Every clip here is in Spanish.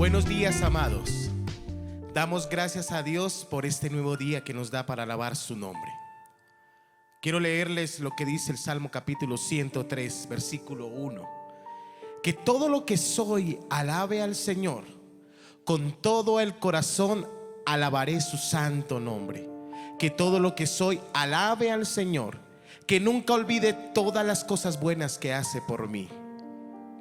Buenos días, amados. Damos gracias a Dios por este nuevo día que nos da para alabar su nombre. Quiero leerles lo que dice el Salmo capítulo 103, versículo 1. Que todo lo que soy alabe al Señor. Con todo el corazón alabaré su santo nombre. Que todo lo que soy alabe al Señor. Que nunca olvide todas las cosas buenas que hace por mí.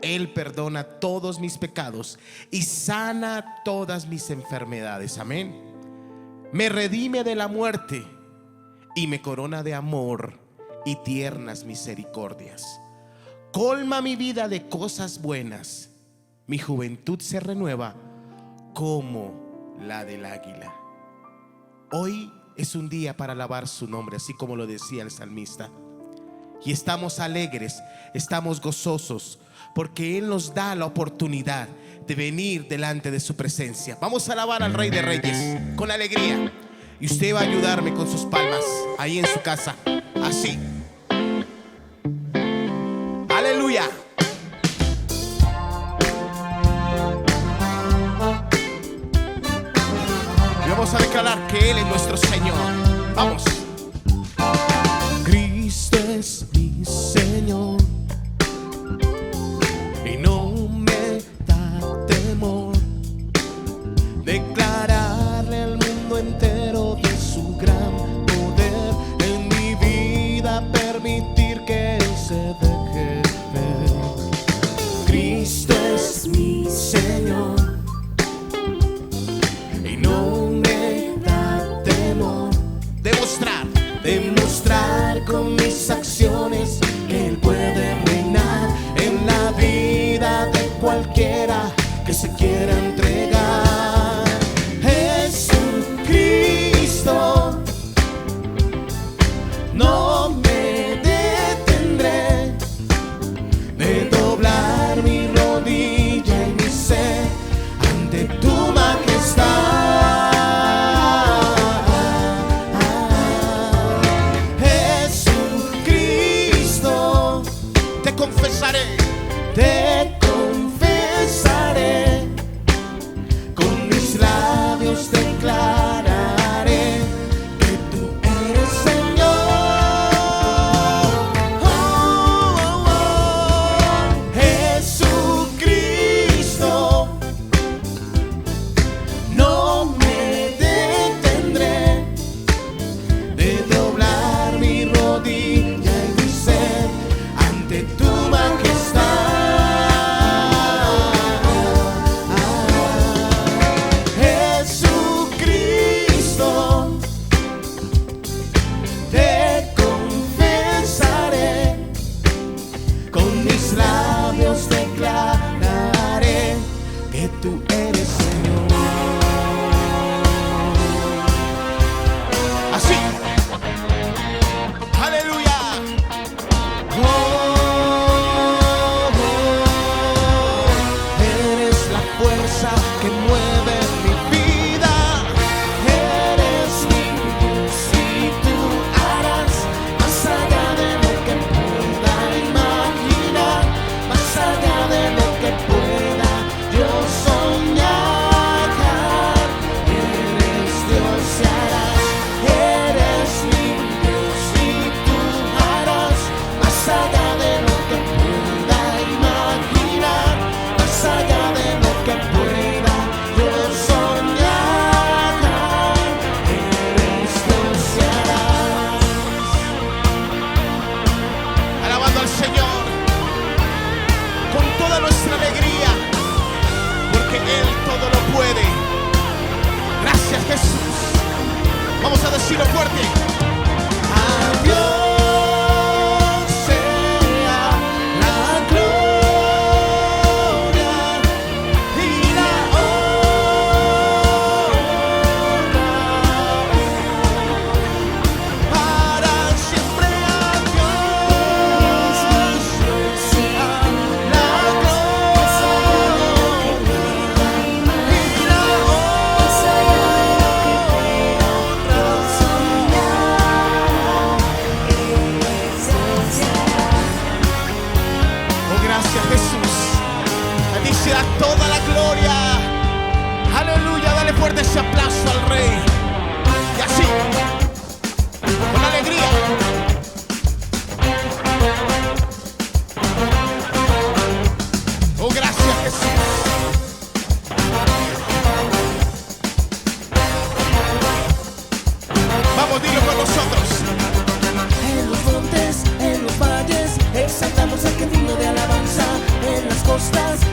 Él perdona todos mis pecados y sana todas mis enfermedades. Amén. Me redime de la muerte y me corona de amor y tiernas misericordias. Colma mi vida de cosas buenas. Mi juventud se renueva como la del águila. Hoy es un día para alabar su nombre, así como lo decía el salmista. Y estamos alegres, estamos gozosos, porque Él nos da la oportunidad de venir delante de su presencia. Vamos a alabar al Rey de Reyes con alegría. Y usted va a ayudarme con sus palmas ahí en su casa. Así. Aleluya. Y vamos a declarar que Él es nuestro Señor. Vamos. Cristo es mi Señor. Y no me da temor declararle al mundo entero de su gran poder. En mi vida permitir que Él se deje ver. Cristo es mi Señor. Y no me da temor demostrar con mis acciones que Él puede reinar en la vida de cualquiera que se quiera entregar. Jesucristo, no me detendré de doblar mi rodilla y mi ser ante tu majestad.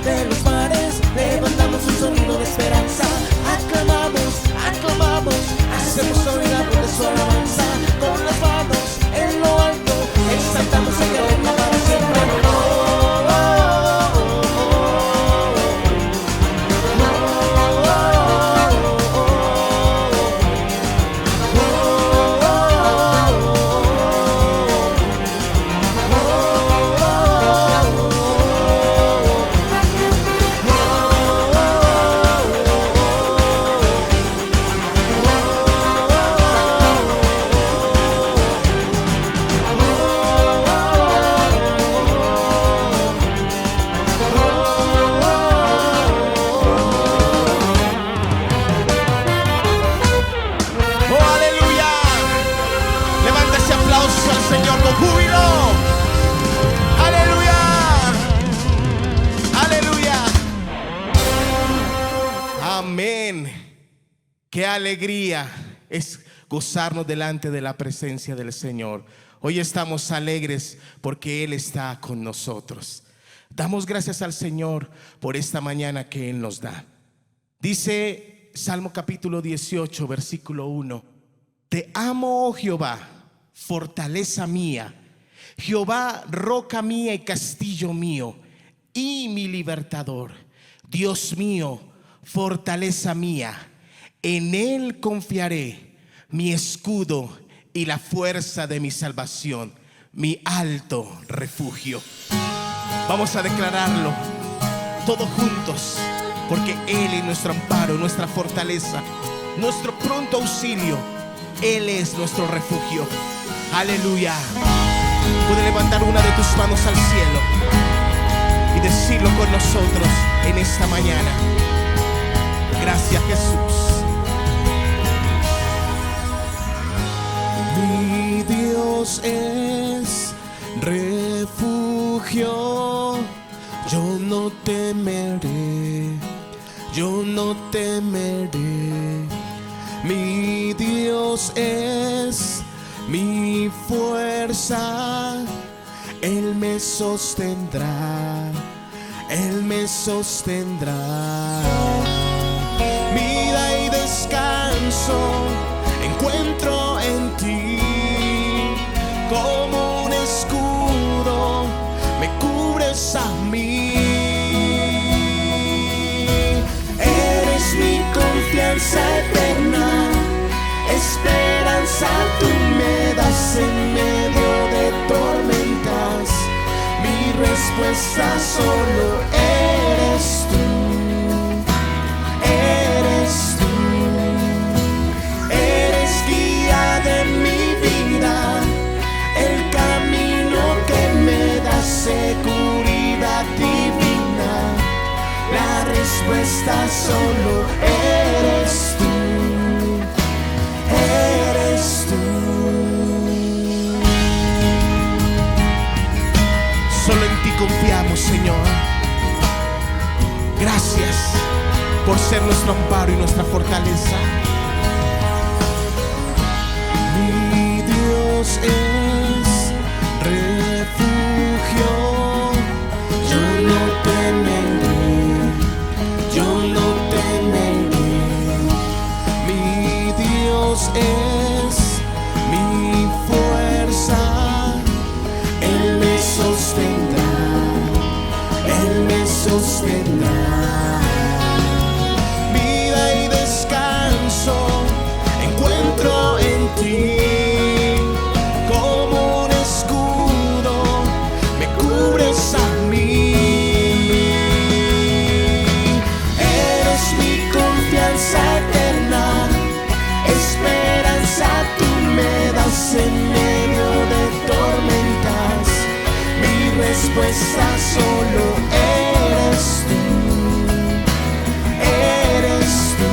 de los mares, levantamos un sonido de esperanza. Aclamamos, aclamamos, hacemos oír la voz de su alabanza. Con las manos en lo alto, exaltamos el que reina para siempre. Señor con júbilo. Aleluya, aleluya, amén. Qué alegría es gozarnos delante de la presencia del Señor. Hoy estamos alegres porque Él está con nosotros. Damos gracias al Señor por esta mañana que Él nos da. Dice Salmo capítulo 18 versículo 1: Te amo, oh Jehová, fortaleza mía, Jehová, roca mía y castillo mío, y mi libertador. Dios mío, fortaleza mía, en Él confiaré, mi escudo y la fuerza de mi salvación, mi alto refugio. Vamos a declararlo todos juntos, porque Él es nuestro amparo, nuestra fortaleza, nuestro pronto auxilio. Él es nuestro refugio. Aleluya. Puede levantar una de tus manos al cielo y decirlo con nosotros en esta mañana. Gracias, Jesús. Mi Dios es refugio, yo no temeré, yo no temeré. Mi Dios es mi fuerza, Él me sostendrá, Él me sostendrá. Vida y descanso encuentro en ti, como un escudo me cubres a mí. Eres mi confianza eterna, esperanza tú me das en medio de tormentas. Mi respuesta solo eres tú, eres tú. Eres guía de mi vida, el camino que me da seguridad divina. La respuesta solo eres tú. Eres tú. Solo en ti confiamos, Señor. Gracias por ser nuestro amparo y nuestra fortaleza. Mi Dios es refugio, yo no temeré, yo no temeré. Mi Dios es mi fuerza, Él me sostendrá, Él me sostendrá. Vida y descanso encuentro en ti, como un escudo me cubres a mí. Eres mi confianza eterna, esperanza tú me das en medio de tormentas. Mi respuesta solo eres tú, eres tú.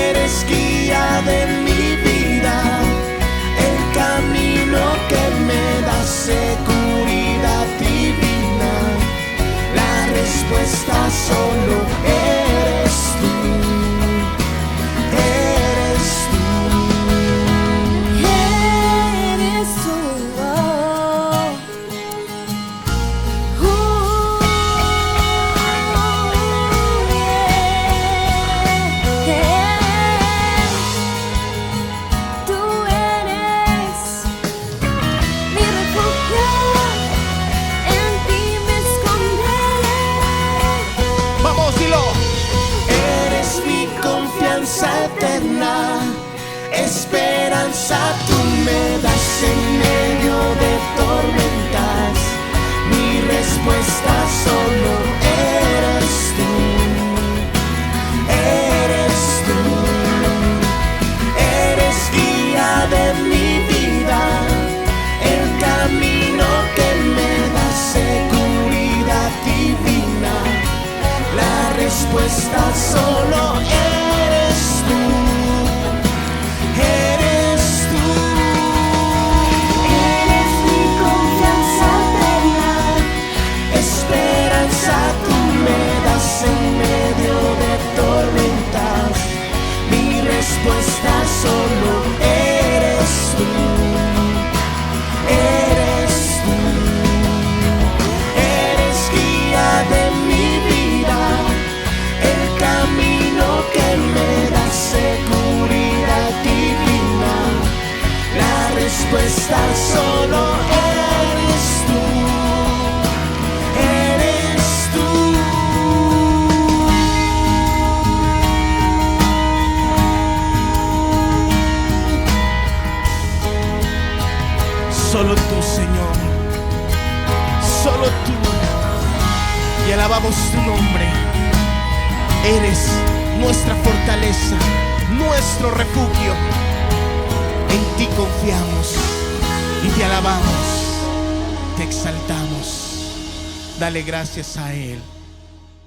Eres guía de mi vida, el camino que me da seguridad divina. La respuesta solo eres tú. Eres tú. Eres tú. esperanza tú me das en medio de tormentas. Mi respuesta solo eres tú. Eres tú. Eres guía de mi vida, el camino que me da seguridad divina. La respuesta solo eres tú. Eres tú. Eres mi confianza eterna, esperanza tú me das en medio de tormentas. Mi respuesta solo eres tú. Eres tú. Eres guía de mi vida, el camino que me da seguridad divina. La respuesta solo eres tú. Eres tú. Solo tú, Señor, solo tú. Y alabamos tu nombre. Eres nuestra fortaleza, nuestro refugio. En ti confiamos y te alabamos, te exaltamos. Dale gracias a Él.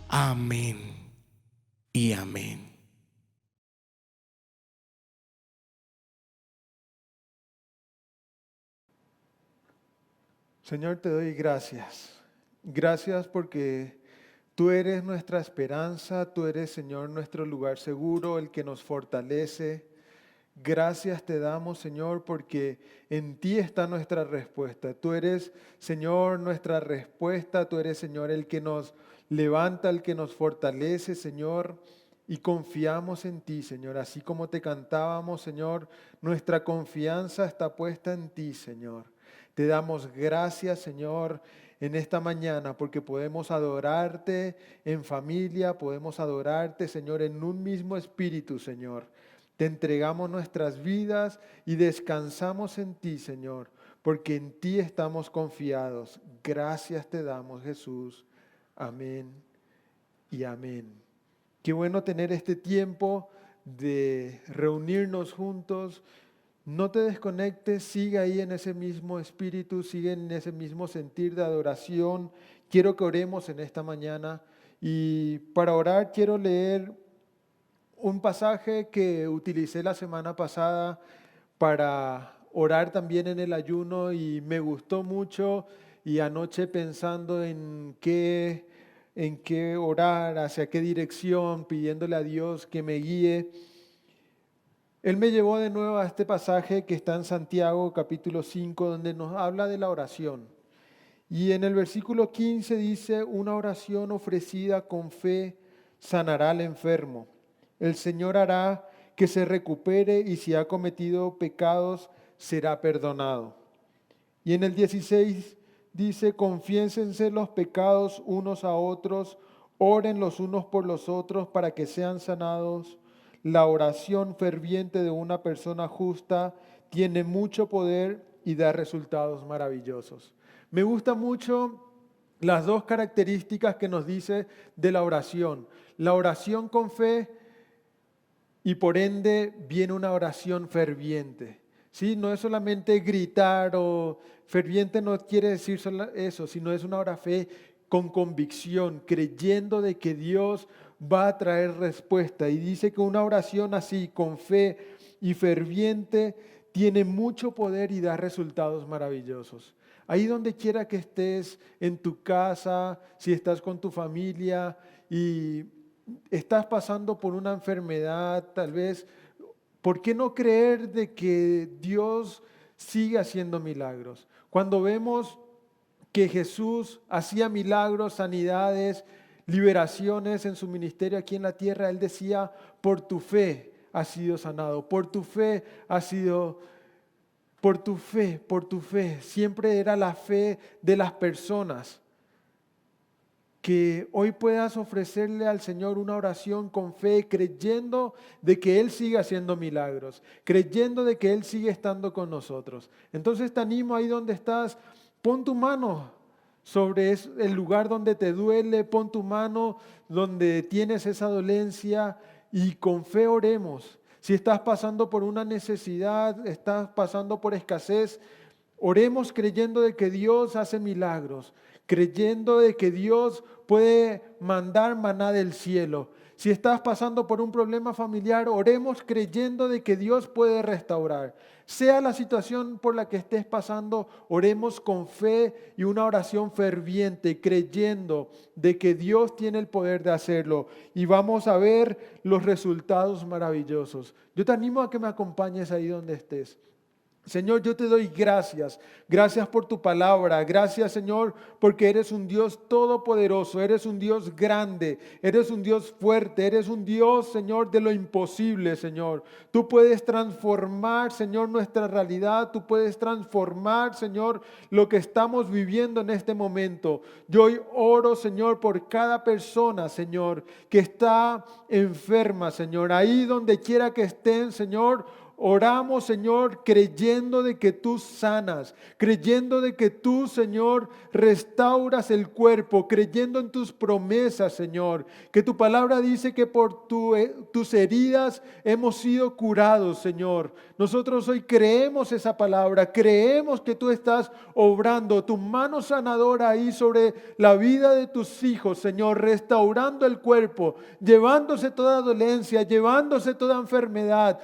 Amén y amén. Señor, te doy gracias. Gracias porque tú eres nuestra esperanza, tú eres, Señor, nuestro lugar seguro, el que nos fortalece. Gracias te damos, Señor, porque en ti está nuestra respuesta. Tú eres, Señor, nuestra respuesta. Tú eres, Señor, el que nos levanta, el que nos fortalece, Señor. Y confiamos en ti, Señor. Así como te cantábamos, Señor, nuestra confianza está puesta en ti, Señor. Te damos gracias, Señor, en esta mañana porque podemos adorarte en familia, podemos adorarte, Señor, en un mismo espíritu, Señor. Te entregamos nuestras vidas y descansamos en ti, Señor, porque en ti estamos confiados. Gracias te damos, Jesús. Amén y amén. Qué bueno tener este tiempo de reunirnos juntos. No te desconectes, sigue ahí en ese mismo espíritu, sigue en ese mismo sentir de adoración. Quiero que oremos en esta mañana y para orar quiero leer un pasaje que utilicé la semana pasada para orar también en el ayuno y me gustó mucho y anoche pensando en qué orar, hacia qué dirección, pidiéndole a Dios que me guíe. Él me llevó de nuevo a este pasaje que está en Santiago capítulo 5, donde nos habla de la oración. Y en el versículo 15 dice, una oración ofrecida con fe sanará al enfermo. El Señor hará que se recupere y si ha cometido pecados será perdonado. Y en el 16 dice, confiénsense los pecados unos a otros, oren los unos por los otros para que sean sanados. La oración ferviente de una persona justa tiene mucho poder y da resultados maravillosos. Me gustan mucho las dos características que nos dice de la oración. La oración con fe y por ende viene una oración ferviente. ¿Sí? No es solamente gritar o ferviente no quiere decir solo eso, sino es una fe con convicción, creyendo de que Dios va a traer respuesta. Y dice que una oración así, con fe y ferviente, tiene mucho poder y da resultados maravillosos. Ahí donde quiera que estés, en tu casa, si estás con tu familia y estás pasando por una enfermedad, tal vez, ¿por qué no creer de que Dios sigue haciendo milagros? Cuando vemos que Jesús hacía milagros, sanidades, liberaciones en su ministerio aquí en la tierra, Él decía, por tu fe has sido sanado, por tu fe has sido, por tu fe. Siempre era la fe de las personas. que hoy puedas ofrecerle al Señor una oración con fe, creyendo de que Él sigue haciendo milagros, creyendo de que Él sigue estando con nosotros. Entonces te animo ahí donde estás, pon tu mano sobre el lugar donde te duele, pon tu mano donde tienes esa dolencia y con fe oremos. Si estás pasando por una necesidad, estás pasando por escasez, oremos creyendo de que Dios hace milagros, creyendo de que Dios puede mandar maná del cielo. Si estás pasando por un problema familiar, oremos creyendo de que Dios puede restaurar. Sea la situación por la que estés pasando, oremos con fe y una oración ferviente, creyendo de que Dios tiene el poder de hacerlo. Y vamos a ver los resultados maravillosos. Yo te animo a que me acompañes ahí donde estés. Señor, yo te doy gracias. Gracias por tu palabra. Gracias, Señor, porque eres un Dios todopoderoso. Eres un Dios grande. Eres un Dios fuerte. Eres un Dios, Señor, de lo imposible, Señor. Tú puedes transformar, Señor, nuestra realidad. Tú puedes transformar, Señor, lo que estamos viviendo en este momento. Yo hoy oro, Señor, por cada persona, Señor, que está enferma, Señor. Ahí donde quiera que estén, Señor, oramos, Señor, creyendo de que tú sanas, creyendo de que tú, Señor, restauras el cuerpo, creyendo en tus promesas, Señor, que tu palabra dice que por tus heridas hemos sido curados, Señor. Nosotros hoy creemos esa palabra, creemos que tú estás obrando tu mano sanadora ahí sobre la vida de tus hijos, Señor, restaurando el cuerpo, llevándose toda dolencia, llevándose toda enfermedad.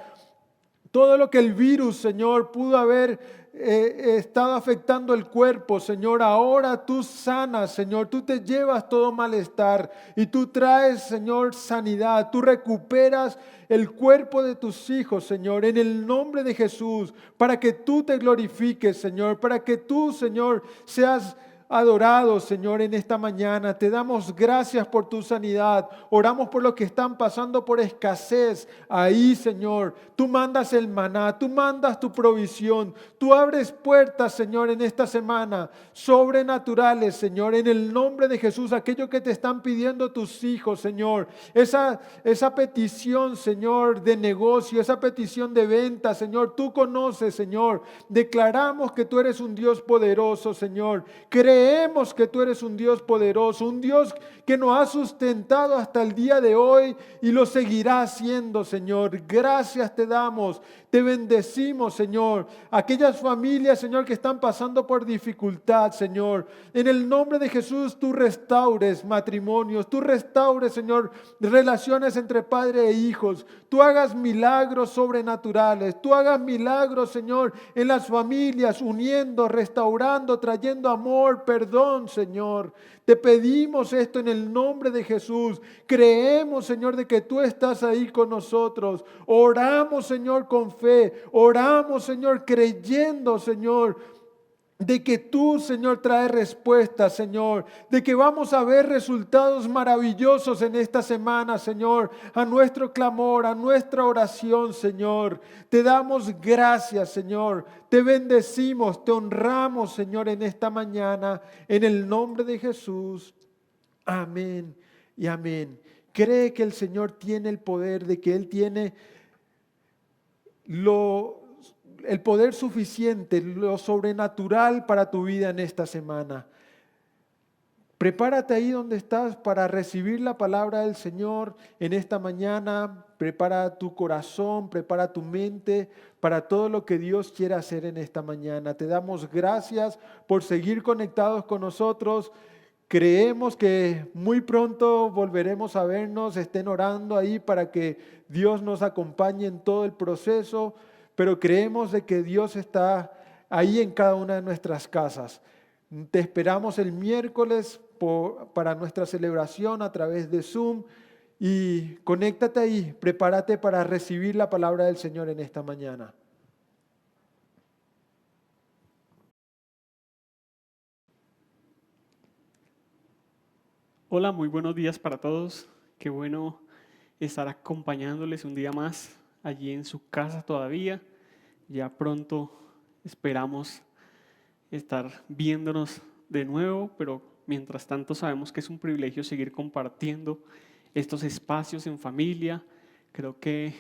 Todo lo que el virus, Señor, pudo haber estado afectando el cuerpo, Señor, ahora tú sanas, Señor, tú te llevas todo malestar y tú traes, Señor, sanidad, tú recuperas el cuerpo de tus hijos, Señor, en el nombre de Jesús, para que tú te glorifiques, Señor, para que tú, Señor, seas adorado, Señor, en esta mañana. Te damos gracias por tu sanidad. Oramos por los que están pasando por escasez. Ahí, Señor, tú mandas el maná, tú mandas tu provisión. Tú abres puertas, Señor, en esta semana, sobrenaturales, Señor, en el nombre de Jesús. Aquello que te están pidiendo tus hijos, Señor. Esa petición, Señor, de negocio, esa petición de venta, Señor, tú conoces, Señor. Declaramos que tú eres un Dios poderoso, Señor. Creemos que tú eres un Dios poderoso, un Dios que nos ha sustentado hasta el día de hoy y lo seguirá haciendo, Señor. Gracias te damos, te bendecimos, Señor. Aquellas familias, Señor, que están pasando por dificultad, Señor. En el nombre de Jesús, tú restaures matrimonios, tú restaures, Señor, relaciones entre padre e hijos. Tú hagas milagros sobrenaturales, tú hagas milagros, Señor, en las familias, uniendo, restaurando, trayendo amor, perdón, Señor. Te pedimos esto en el nombre de Jesús. Creemos, Señor, de que tú estás ahí con nosotros. Oramos, Señor, con fe. Oramos, Señor, creyendo, Señor, de que tú, Señor, traes respuestas, Señor, de que vamos a ver resultados maravillosos en esta semana, Señor, a nuestro clamor, a nuestra oración, Señor. Te damos gracias, Señor, te bendecimos, te honramos, Señor, en esta mañana, en el nombre de Jesús. Amén y amén. Cree que el Señor tiene el poder, de que Él tiene el poder suficiente, lo sobrenatural para tu vida en esta semana. Prepárate ahí donde estás para recibir la palabra del Señor en esta mañana. Prepara tu corazón, prepara tu mente para todo lo que Dios quiere hacer en esta mañana. Te damos gracias por seguir conectados con nosotros. Creemos que muy pronto volveremos a vernos. Estén orando ahí para que Dios nos acompañe en todo el proceso. Pero creemos de que Dios está ahí en cada una de nuestras casas. Te esperamos el miércoles para nuestra celebración a través de Zoom y conéctate ahí, prepárate para recibir la palabra del Señor en esta mañana. Hola, muy buenos días para todos. Qué bueno estar acompañándoles un día más allí en su casa todavía. Ya pronto esperamos estar viéndonos de nuevo, pero mientras tanto sabemos que es un privilegio seguir compartiendo estos espacios en familia. Creo que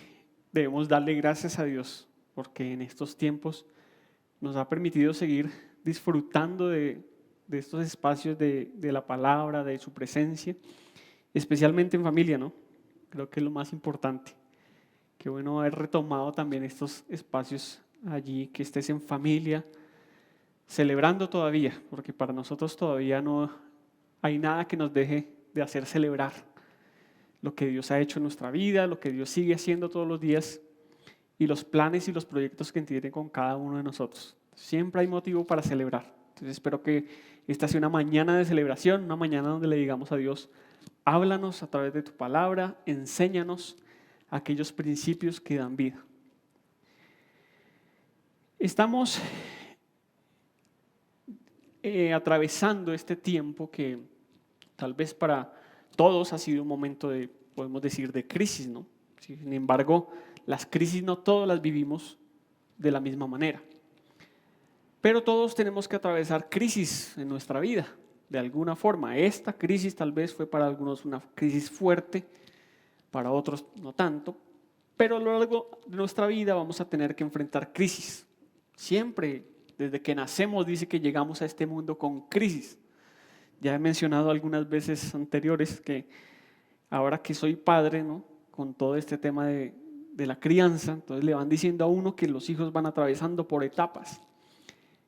debemos darle gracias a Dios porque en estos tiempos nos ha permitido seguir disfrutando de estos espacios de la palabra, de su presencia, especialmente en familia, ¿no? Creo que es lo más importante. Qué bueno haber retomado también estos espacios allí, que estés en familia, celebrando todavía, porque para nosotros todavía no hay nada que nos deje de hacer celebrar lo que Dios ha hecho en nuestra vida, lo que Dios sigue haciendo todos los días y los planes y los proyectos que tiene con cada uno de nosotros. Siempre hay motivo para celebrar. Entonces espero que esta sea una mañana de celebración, una mañana donde le digamos a Dios, háblanos a través de tu palabra, enséñanos aquellos principios que dan vida. Estamos atravesando este tiempo que tal vez para todos ha sido un momento de, podemos decir, de crisis, ¿no? Sin embargo, las crisis no todas las vivimos de la misma manera. Pero todos tenemos que atravesar crisis en nuestra vida, de alguna forma. Esta crisis tal vez fue para algunos una crisis fuerte, para otros no tanto, pero a lo largo de nuestra vida vamos a tener que enfrentar crisis. Siempre, desde que nacemos, dice que llegamos a este mundo con crisis. Ya he mencionado algunas veces anteriores que ahora que soy padre, ¿no? Con todo este tema de la crianza, entonces le van diciendo a uno que los hijos van atravesando por etapas.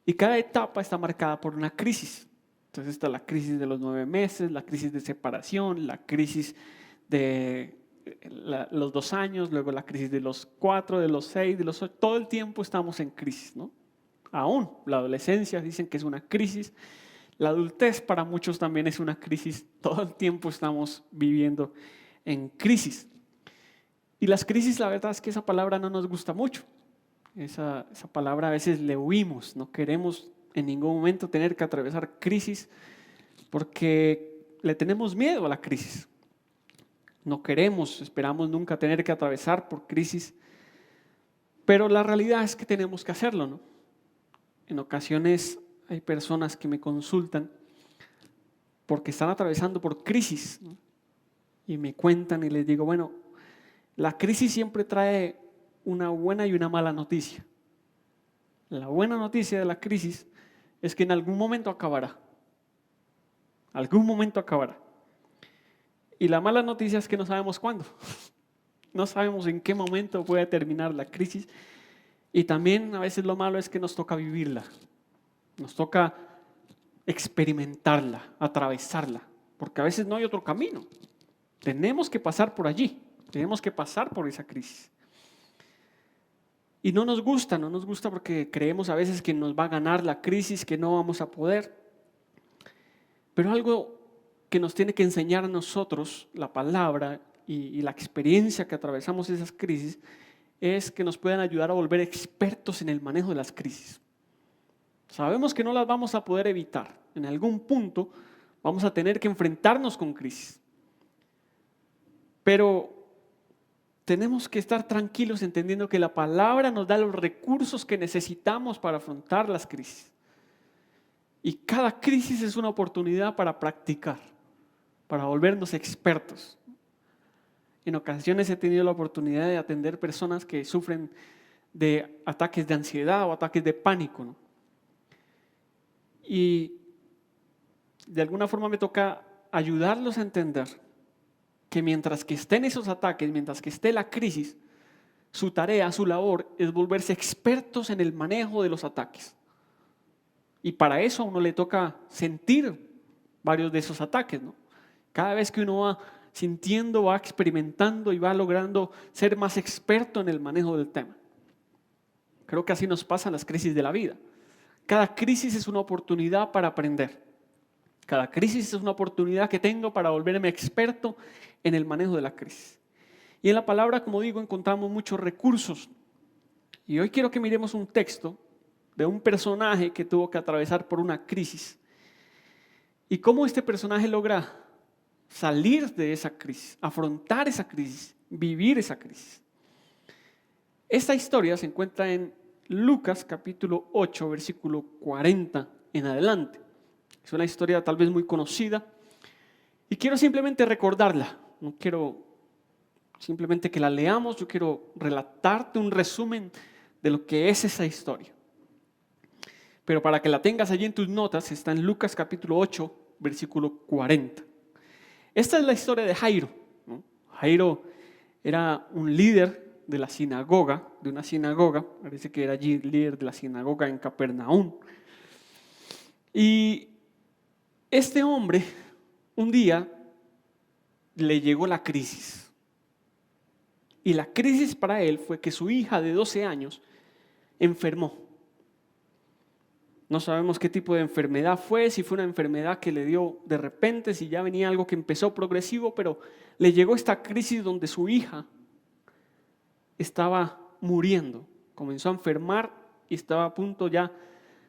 Y cada etapa está marcada por una crisis. Entonces está la crisis de los 9 meses, la crisis de separación, la crisis de los 2 años, luego la crisis de los 4, de los 6, de los 8. Todo el tiempo estamos en crisis, ¿no? Aún la adolescencia dicen que es una crisis. La adultez para muchos también es una crisis. Todo el tiempo estamos viviendo en crisis. Y las crisis, la verdad es que esa palabra no nos gusta mucho. Esa palabra a veces le huimos, no queremos en ningún momento tener que atravesar crisis porque le tenemos miedo a la crisis. No queremos, esperamos nunca tener que atravesar por crisis, pero la realidad es que tenemos que hacerlo, ¿no? En ocasiones hay personas que me consultan porque están atravesando por crisis, ¿no? Y me cuentan y les digo, bueno, la crisis siempre trae una buena y una mala noticia. La buena noticia de la crisis es que en algún momento acabará. Algún momento acabará. Y la mala noticia es que no sabemos cuándo. No sabemos en qué momento puede terminar la crisis. Y también a veces lo malo es que nos toca vivirla. Nos toca experimentarla, atravesarla. Porque a veces no hay otro camino. Tenemos que pasar por allí. Tenemos que pasar por esa crisis. Y no nos gusta porque creemos a veces que nos va a ganar la crisis, que no vamos a poder. Pero algo que nos tiene que enseñar a nosotros, la palabra y la experiencia que atravesamos esas crisis, es que nos puedan ayudar a volver expertos en el manejo de las crisis. Sabemos que no las vamos a poder evitar. En algún punto vamos a tener que enfrentarnos con crisis. Pero tenemos que estar tranquilos entendiendo que la palabra nos da los recursos que necesitamos para afrontar las crisis. Y cada crisis es una oportunidad para practicar, para volvernos expertos. En ocasiones he tenido la oportunidad de atender personas que sufren de ataques de ansiedad o ataques de pánico, ¿no? Y de alguna forma me toca ayudarlos a entender que mientras que estén esos ataques, mientras que esté la crisis, su tarea, su labor es volverse expertos en el manejo de los ataques. Y para eso a uno le toca sentir varios de esos ataques, ¿no? Cada vez que uno va sintiendo, va experimentando y va logrando ser más experto en el manejo del tema. Creo que así nos pasan las crisis de la vida. Cada crisis es una oportunidad para aprender. Cada crisis es una oportunidad que tengo para volverme experto en el manejo de la crisis. Y en la palabra, como digo, encontramos muchos recursos. Y hoy quiero que miremos un texto de un personaje que tuvo que atravesar por una crisis. Y cómo este personaje logra salir de esa crisis, afrontar esa crisis, vivir esa crisis. Esta historia se encuentra en Lucas capítulo 8, versículo 40 en adelante. Es una historia tal vez muy conocida y quiero simplemente recordarla. No quiero simplemente que la leamos, yo quiero relatarte un resumen de lo que es esa historia. Pero para que la tengas allí en tus notas, está en Lucas capítulo 8, versículo 40. Esta es la historia de Jairo, ¿no? Jairo era un líder de la sinagoga, de una sinagoga, parece que era allí líder de la sinagoga en Capernaum. Y este hombre, un día, le llegó la crisis. Y la crisis para él fue que su hija de 12 años enfermó. No sabemos qué tipo de enfermedad fue, si fue una enfermedad que le dio de repente, si ya venía algo que empezó progresivo, pero le llegó esta crisis donde su hija estaba muriendo. Comenzó a enfermar y estaba a punto ya,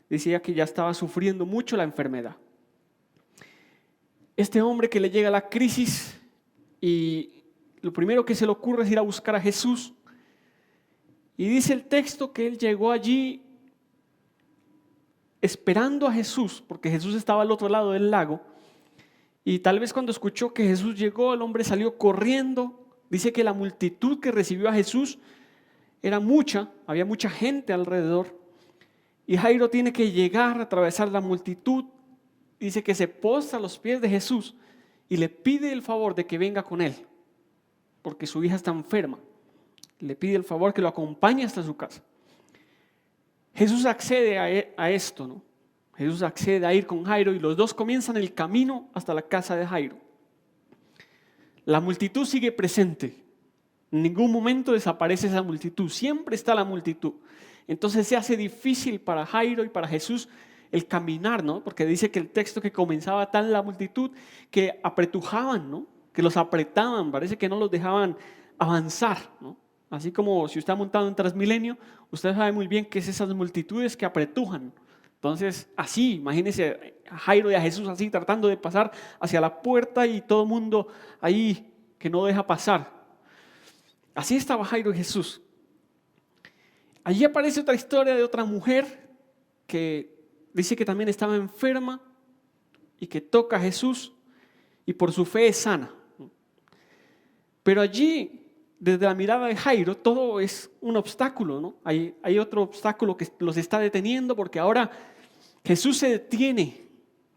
decía que ya estaba sufriendo mucho la enfermedad. Este hombre que le llega la crisis y lo primero que se le ocurre es ir a buscar a Jesús. Y dice el texto que él llegó allí esperando a Jesús, porque Jesús estaba al otro lado del lago, y tal vez cuando escuchó que Jesús llegó, el hombre salió corriendo. Dice que la multitud que recibió a Jesús era mucha, había mucha gente alrededor, y Jairo tiene que llegar a atravesar la multitud. Dice que se postra a los pies de Jesús y le pide el favor de que venga con él, porque su hija está enferma. Le pide el favor que lo acompañe hasta su casa. Jesús accede a esto, ¿no? Jesús accede a ir con Jairo y los dos comienzan el camino hasta la casa de Jairo. La multitud sigue presente. En ningún momento desaparece esa multitud. Siempre está la multitud. Entonces se hace difícil para Jairo y para Jesús el caminar, ¿no? Porque dice que el texto que comenzaba tan la multitud que apretujaban, ¿no? Que los apretaban, parece que no los dejaban avanzar, ¿no? Así como si usted ha montado en Transmilenio, usted sabe muy bien que es esas multitudes que apretujan. Entonces, así, imagínese a Jairo y a Jesús así tratando de pasar hacia la puerta y todo el mundo ahí que no deja pasar. Así estaba Jairo y Jesús. Allí aparece otra historia de otra mujer que dice que también estaba enferma y que toca a Jesús y por su fe es sana. Pero allí, desde la mirada de Jairo, todo es un obstáculo, ¿no? Hay otro obstáculo que los está deteniendo porque ahora Jesús se detiene,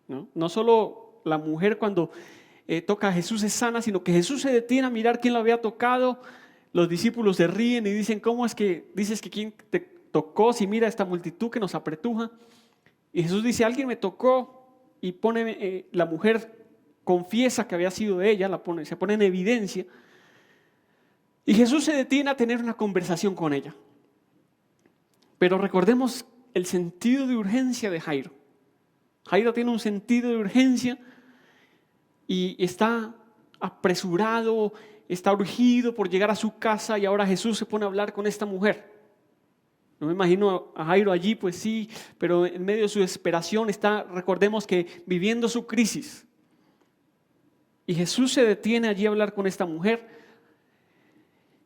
¿no? No solo la mujer cuando toca a Jesús es sana, sino que Jesús se detiene a mirar quién lo había tocado. Los discípulos se ríen y dicen, ¿cómo es que dices que quién te tocó si mira esta multitud que nos apretuja? Y Jesús dice, alguien me tocó, y pone, la mujer confiesa que había sido ella, se pone en evidencia. Y Jesús se detiene a tener una conversación con ella. Pero recordemos el sentido de urgencia de Jairo. Jairo tiene un sentido de urgencia y está apresurado, está urgido por llegar a su casa, y ahora Jesús se pone a hablar con esta mujer. No me imagino a Jairo allí, pues sí, pero en medio de su desesperación está, recordemos que viviendo su crisis. Y Jesús se detiene allí a hablar con esta mujer.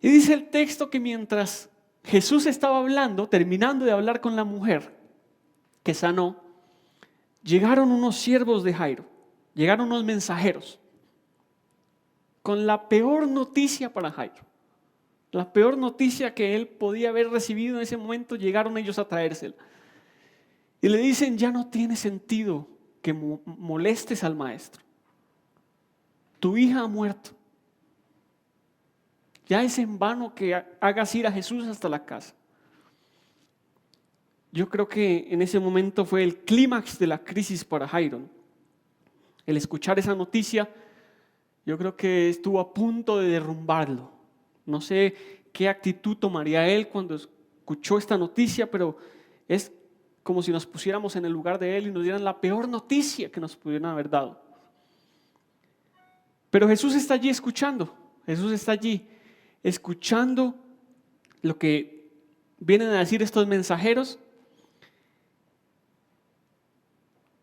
Y dice el texto que mientras Jesús estaba hablando, terminando de hablar con la mujer que sanó, llegaron unos siervos de Jairo, llegaron unos mensajeros con la peor noticia para Jairo. La peor noticia que él podía haber recibido en ese momento, llegaron ellos a traérsela. Y le dicen, ya no tiene sentido que molestes al maestro. Tu hija ha muerto. Ya es en vano que hagas ir a Jesús hasta la casa. Yo creo que en ese momento fue el clímax de la crisis para Jairo. El escuchar esa noticia, yo creo que estuvo a punto de derrumbarlo. No sé qué actitud tomaría él cuando escuchó esta noticia, pero es como si nos pusiéramos en el lugar de él y nos dieran la peor noticia que nos pudieran haber dado. Pero Jesús está allí escuchando. Jesús está allí escuchando lo que vienen a decir estos mensajeros.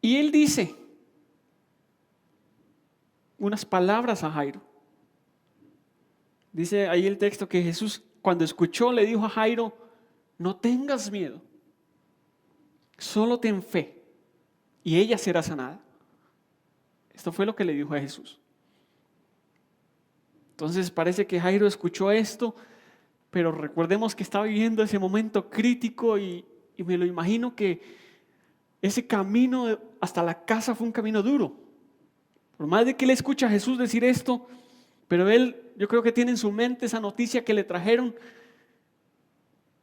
Y él dice unas palabras a Jairo. Dice ahí el texto que Jesús, cuando escuchó, le dijo a Jairo, no tengas miedo, solo ten fe y ella será sanada. Esto fue lo que le dijo a Jesús. Entonces parece que Jairo escuchó esto, pero recordemos que estaba viviendo ese momento crítico y me lo imagino que ese camino hasta la casa fue un camino duro. Por más de que él escucha a Jesús decir esto, pero él, yo creo que tiene en su mente esa noticia que le trajeron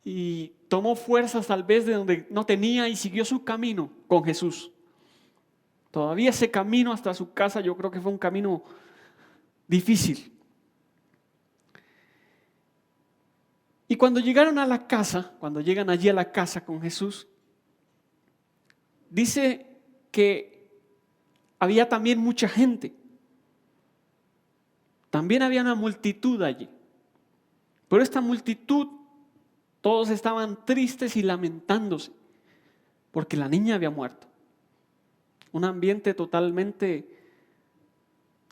y tomó fuerzas tal vez de donde no tenía y siguió su camino con Jesús. Todavía ese camino hasta su casa yo creo que fue un camino difícil. Y cuando llegaron a la casa, cuando llegan allí a la casa con Jesús, dice que había también mucha gente. También había una multitud allí. Pero esta multitud, todos estaban tristes y lamentándose porque la niña había muerto. Un ambiente totalmente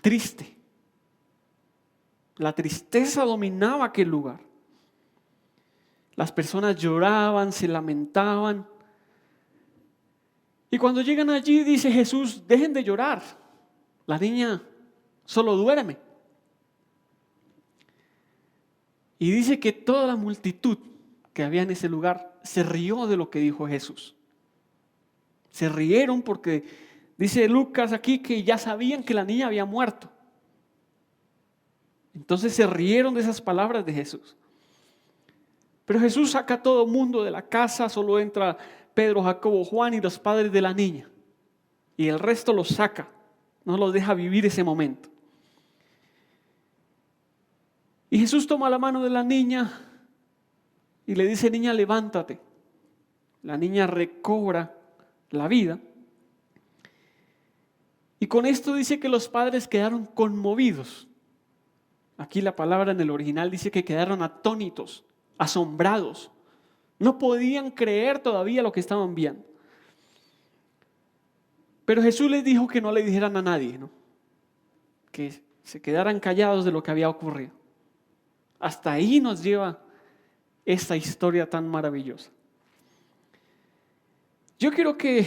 triste. La tristeza dominaba aquel lugar. Las personas lloraban, se lamentaban. Y cuando llegan allí dice Jesús, dejen de llorar. La niña solo duerme. Y dice que toda la multitud que había en ese lugar se rió de lo que dijo Jesús. Se rieron porque dice Lucas aquí que ya sabían que la niña había muerto. Entonces se rieron de esas palabras de Jesús. Pero Jesús saca a todo mundo de la casa, solo entra Pedro, Jacobo, Juan y los padres de la niña. Y el resto los saca, no los deja vivir ese momento. Y Jesús toma la mano de la niña y le dice, niña, levántate. La niña recobra la vida. Y con esto dice que los padres quedaron conmovidos. Aquí la palabra en el original dice que quedaron atónitos, asombrados. No podían creer todavía lo que estaban viendo. Pero Jesús les dijo que no le dijeran a nadie, ¿no? Que se quedaran callados de lo que había ocurrido. Hasta ahí nos lleva esta historia tan maravillosa. Yo quiero que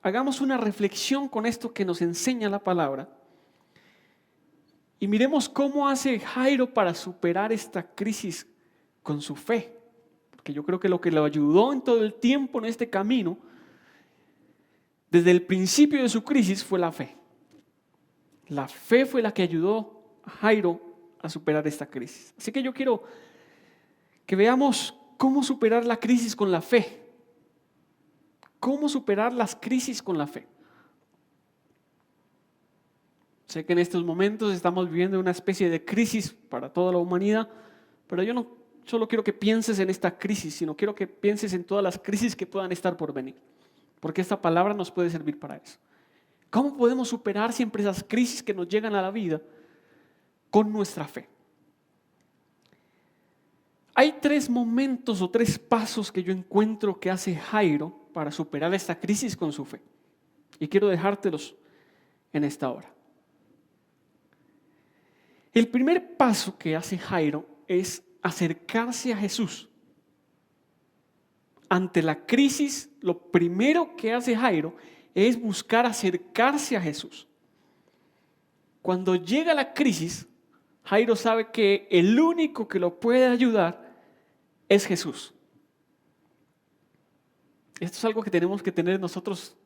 hagamos una reflexión con esto que nos enseña la palabra y miremos cómo hace Jairo para superar esta crisis con su fe. Porque yo creo que lo que lo ayudó en todo el tiempo en este camino, desde el principio de su crisis, fue la fe. La fe fue la que ayudó a Jairo a superar esta crisis. Así que yo quiero que veamos cómo superar la crisis con la fe. ¿Cómo superar las crisis con la fe? Sé que en estos momentos estamos viviendo una especie de crisis para toda la humanidad, pero yo no solo quiero que pienses en esta crisis, sino quiero que pienses en todas las crisis que puedan estar por venir, porque esta palabra nos puede servir para eso. ¿Cómo podemos superar siempre esas crisis que nos llegan a la vida con nuestra fe? Hay 3 momentos o 3 pasos que yo encuentro que hace Jairo para superar esta crisis con su fe. Y quiero dejártelos en esta hora. El primer paso que hace Jairo es acercarse a Jesús. Ante la crisis, lo primero que hace Jairo es buscar acercarse a Jesús. Cuando llega la crisis, Jairo sabe que el único que lo puede ayudar es Jesús. Esto es algo que tenemos que tener nosotros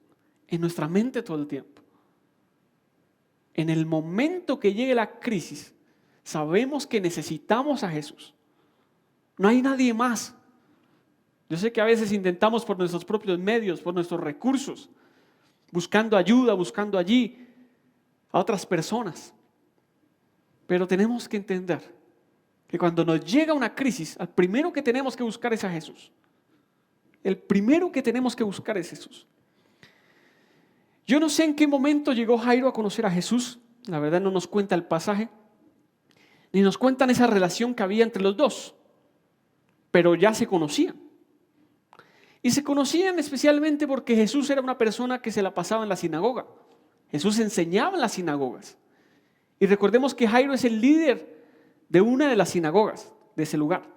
en nuestra mente todo el tiempo. En el momento que llegue la crisis, sabemos que necesitamos a Jesús. No hay nadie más. Yo sé que a veces intentamos por nuestros propios medios, por nuestros recursos, buscando ayuda, buscando allí a otras personas. Pero tenemos que entender que cuando nos llega una crisis, al primero que tenemos que buscar es a Jesús. El primero que tenemos que buscar es Jesús. Yo no sé en qué momento llegó Jairo a conocer a Jesús. La verdad no nos cuenta el pasaje, ni nos cuentan esa relación que había entre los dos. Pero ya se conocían. Y se conocían especialmente porque Jesús era una persona que se la pasaba en la sinagoga. Jesús enseñaba en las sinagogas. Y recordemos que Jairo es el líder de una de las sinagogas de ese lugar.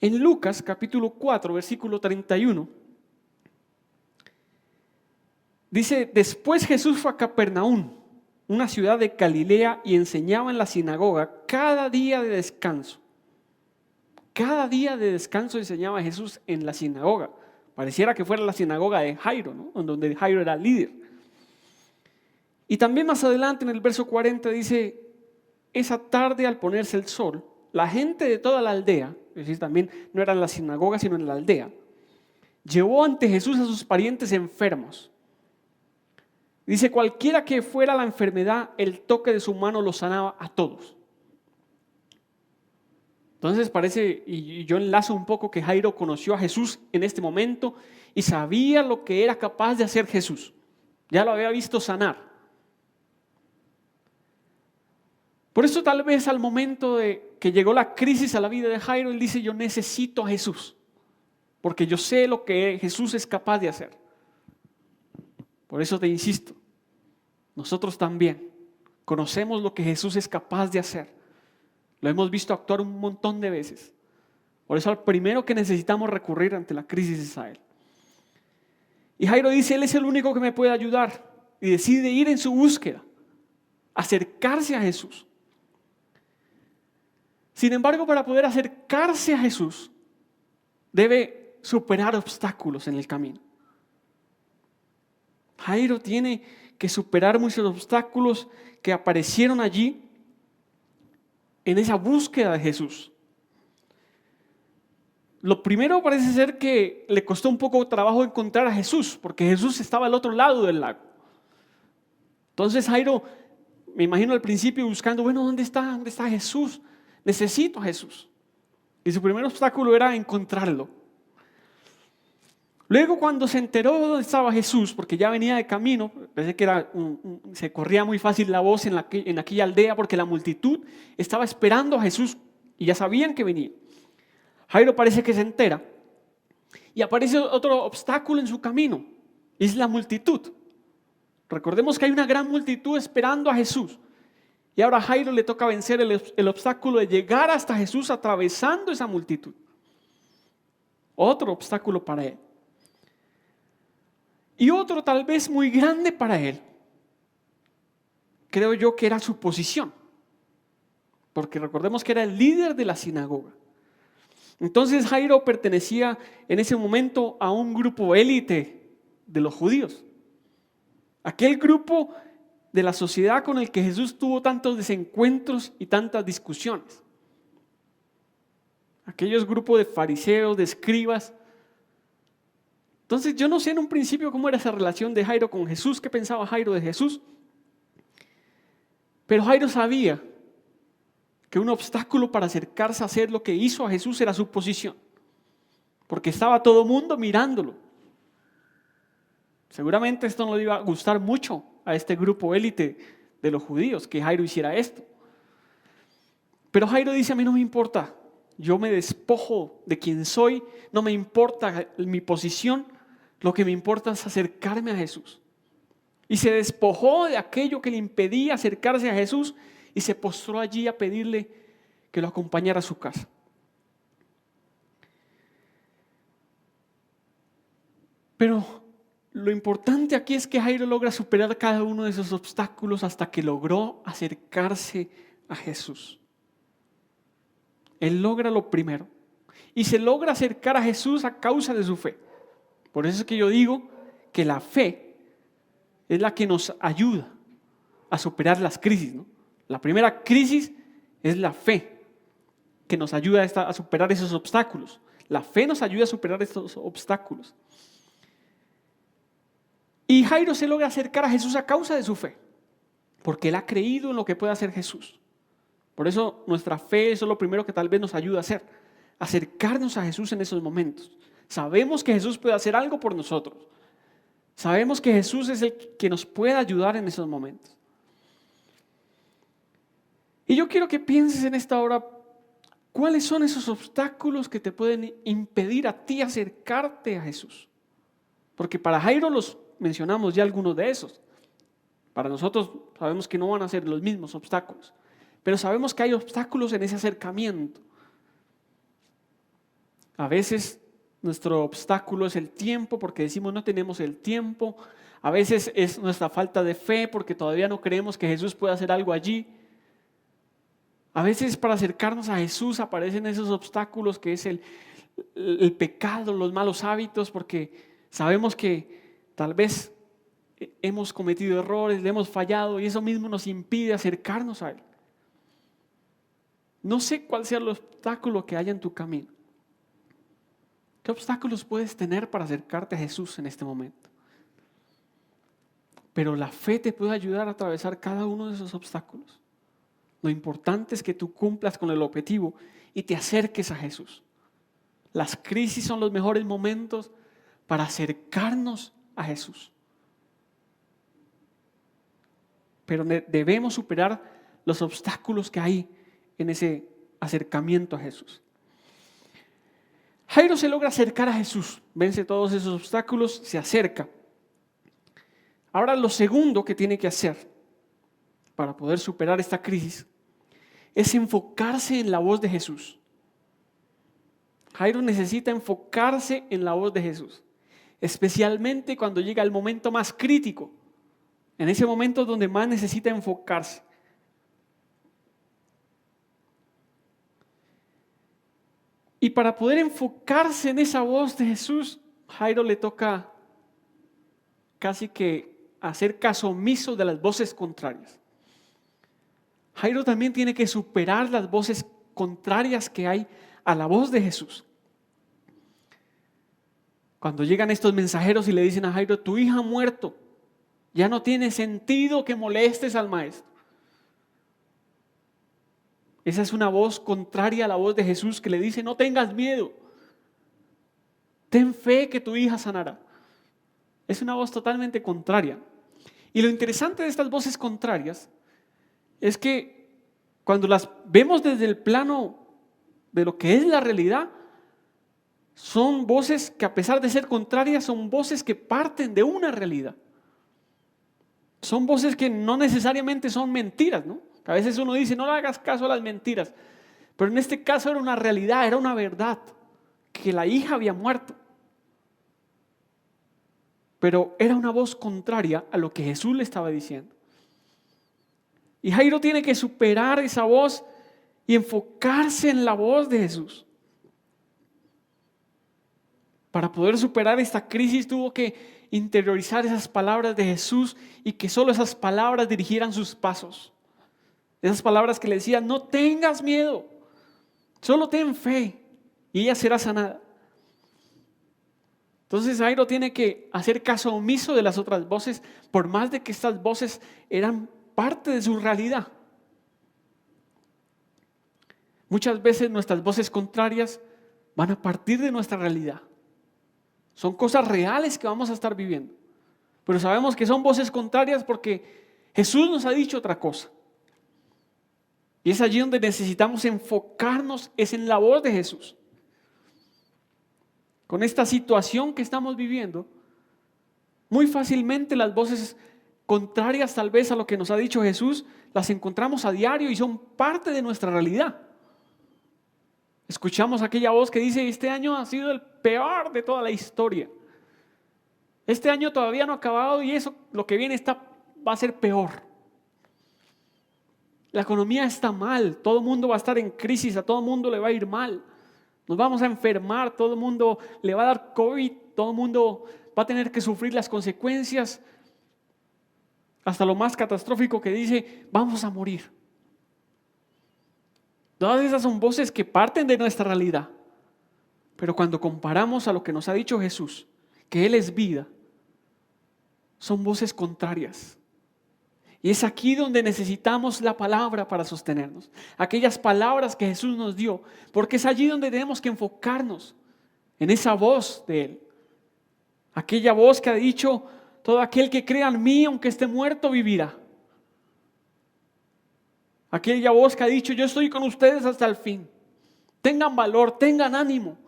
En Lucas capítulo 4, versículo 31, Dice, después Jesús fue a Capernaum, una ciudad de Galilea, y enseñaba en la sinagoga cada día de descanso. Cada día de descanso enseñaba Jesús en la sinagoga. Pareciera que fuera la sinagoga de Jairo, ¿no? Donde Jairo era líder. Y también más adelante en el verso 40 dice, esa tarde al ponerse el sol, la gente de toda la aldea, es decir, también no era en la sinagoga sino en la aldea, llevó ante Jesús a sus parientes enfermos. Dice, cualquiera que fuera la enfermedad, el toque de su mano los sanaba a todos. Entonces parece, y yo enlazo un poco, que Jairo conoció a Jesús en este momento y sabía lo que era capaz de hacer Jesús. Ya lo había visto sanar. Por eso tal vez al momento de que llegó la crisis a la vida de Jairo, él dice, yo necesito a Jesús, porque yo sé lo que Jesús es capaz de hacer. Por eso te insisto, nosotros también conocemos lo que Jesús es capaz de hacer. Lo hemos visto actuar un montón de veces. Por eso al primero que necesitamos recurrir ante la crisis es a Él. Y Jairo dice, Él es el único que me puede ayudar. Y decide ir en su búsqueda, acercarse a Jesús. Sin embargo, para poder acercarse a Jesús, debe superar obstáculos en el camino. Jairo tiene que superar muchos obstáculos que aparecieron allí en esa búsqueda de Jesús. Lo primero parece ser que le costó un poco de trabajo encontrar a Jesús, porque Jesús estaba al otro lado del lago. Entonces Jairo, me imagino al principio buscando, bueno, ¿dónde está Jesús? Necesito a Jesús. Y su primer obstáculo era encontrarlo. Luego cuando se enteró de dónde estaba Jesús, porque ya venía de camino, parece que se corría muy fácil la voz en aquella aldea, porque la multitud estaba esperando a Jesús y ya sabían que venía. Jairo parece que se entera y aparece otro obstáculo en su camino, es la multitud. Recordemos que hay una gran multitud esperando a Jesús. Y ahora a Jairo le toca vencer el obstáculo de llegar hasta Jesús atravesando esa multitud. Otro obstáculo para él. Y otro tal vez muy grande para él, creo yo que era su posición, porque recordemos que era el líder de la sinagoga. Entonces Jairo pertenecía en ese momento a un grupo élite de los judíos, aquel grupo de la sociedad con el que Jesús tuvo tantos desencuentros y tantas discusiones, aquellos grupos de fariseos, de escribas. Entonces yo no sé en un principio cómo era esa relación de Jairo con Jesús, qué pensaba Jairo de Jesús, pero Jairo sabía que un obstáculo para acercarse a hacer lo que hizo a Jesús era su posición, porque estaba todo el mundo mirándolo. Seguramente esto no le iba a gustar mucho a este grupo élite de los judíos, que Jairo hiciera esto. Pero Jairo dice, a mí no me importa, yo me despojo de quien soy, no me importa mi posición, lo que me importa es acercarme a Jesús. Y se despojó de aquello que le impedía acercarse a Jesús y se postró allí a pedirle que lo acompañara a su casa. Pero lo importante aquí es que Jairo logra superar cada uno de esos obstáculos hasta que logró acercarse a Jesús. Él logra lo primero y se logra acercar a Jesús a causa de su fe. Por eso es que yo digo que la fe es la que nos ayuda a superar las crisis, ¿no? La primera crisis es la fe, que nos ayuda a superar esos obstáculos. La fe nos ayuda a superar estos obstáculos. Y Jairo se logra acercar a Jesús a causa de su fe, porque él ha creído en lo que puede hacer Jesús. Por eso nuestra fe es lo primero que tal vez nos ayuda a hacer, acercarnos a Jesús en esos momentos. Sabemos que Jesús puede hacer algo por nosotros. Sabemos que Jesús es el que nos puede ayudar en esos momentos. Y yo quiero que pienses en esta hora, ¿cuáles son esos obstáculos que te pueden impedir a ti acercarte a Jesús? Porque para Jairo los mencionamos ya algunos de esos. Para nosotros sabemos que no van a ser los mismos obstáculos, pero sabemos que hay obstáculos en ese acercamiento. A veces nuestro obstáculo es el tiempo, porque decimos no tenemos el tiempo. A veces es nuestra falta de fe, porque todavía no creemos que Jesús pueda hacer algo allí. A veces para acercarnos a Jesús aparecen esos obstáculos que es el pecado, los malos hábitos, porque sabemos que tal vez hemos cometido errores, le hemos fallado y eso mismo nos impide acercarnos a Él. No sé cuál sea el obstáculo que haya en tu camino. ¿Qué obstáculos puedes tener para acercarte a Jesús en este momento? Pero la fe te puede ayudar a atravesar cada uno de esos obstáculos. Lo importante es que tú cumplas con el objetivo y te acerques a Jesús. Las crisis son los mejores momentos para acercarnos a Jesús. Pero debemos superar los obstáculos que hay en ese acercamiento a Jesús. Jairo se logra acercar a Jesús, vence todos esos obstáculos, se acerca. Ahora lo segundo que tiene que hacer para poder superar esta crisis es enfocarse en la voz de Jesús. Jairo necesita enfocarse en la voz de Jesús, especialmente cuando llega el momento más crítico, en ese momento donde más necesita enfocarse. Y para poder enfocarse en esa voz de Jesús, Jairo le toca casi que hacer caso omiso de las voces contrarias. Jairo también tiene que superar las voces contrarias que hay a la voz de Jesús. Cuando llegan estos mensajeros y le dicen a Jairo, tu hija ha muerto, ya no tiene sentido que molestes al maestro. Esa es una voz contraria a la voz de Jesús que le dice, no tengas miedo, ten fe que tu hija sanará. Es una voz totalmente contraria. Y lo interesante de estas voces contrarias es que cuando las vemos desde el plano de lo que es la realidad, son voces que a pesar de ser contrarias, son voces que parten de una realidad. Son voces que no necesariamente son mentiras, ¿no? A veces uno dice, no le hagas caso a las mentiras. Pero en este caso era una realidad, era una verdad, que la hija había muerto. Pero era una voz contraria a lo que Jesús le estaba diciendo. Y Jairo tiene que superar esa voz y enfocarse en la voz de Jesús. Para poder superar esta crisis tuvo que interiorizar esas palabras de Jesús y que solo esas palabras dirigieran sus pasos. Esas palabras que le decían, no tengas miedo, solo ten fe y ella será sanada. Entonces Jairo tiene que hacer caso omiso de las otras voces, por más de que estas voces eran parte de su realidad. Muchas veces nuestras voces contrarias van a partir de nuestra realidad. Son cosas reales que vamos a estar viviendo. Pero sabemos que son voces contrarias porque Jesús nos ha dicho otra cosa. Y es allí donde necesitamos enfocarnos, es en la voz de Jesús. Con esta situación que estamos viviendo, muy fácilmente las voces contrarias tal vez a lo que nos ha dicho Jesús, las encontramos a diario y son parte de nuestra realidad. Escuchamos aquella voz que dice, este año ha sido el peor de toda la historia. Este año todavía no ha acabado y eso, lo que viene va a ser peor. La economía está mal, todo el mundo va a estar en crisis, a todo el mundo le va a ir mal. Nos vamos a enfermar, todo el mundo le va a dar COVID, todo el mundo va a tener que sufrir las consecuencias. Hasta lo más catastrófico que dice, vamos a morir. Todas esas son voces que parten de nuestra realidad. Pero cuando comparamos a lo que nos ha dicho Jesús, que Él es vida, son voces contrarias. Y es aquí donde necesitamos la palabra para sostenernos. Aquellas palabras que Jesús nos dio, porque es allí donde tenemos que enfocarnos, en esa voz de Él. Aquella voz que ha dicho, todo aquel que crea en mí, aunque esté muerto, vivirá. Aquella voz que ha dicho, yo estoy con ustedes hasta el fin. Tengan valor, tengan ánimo.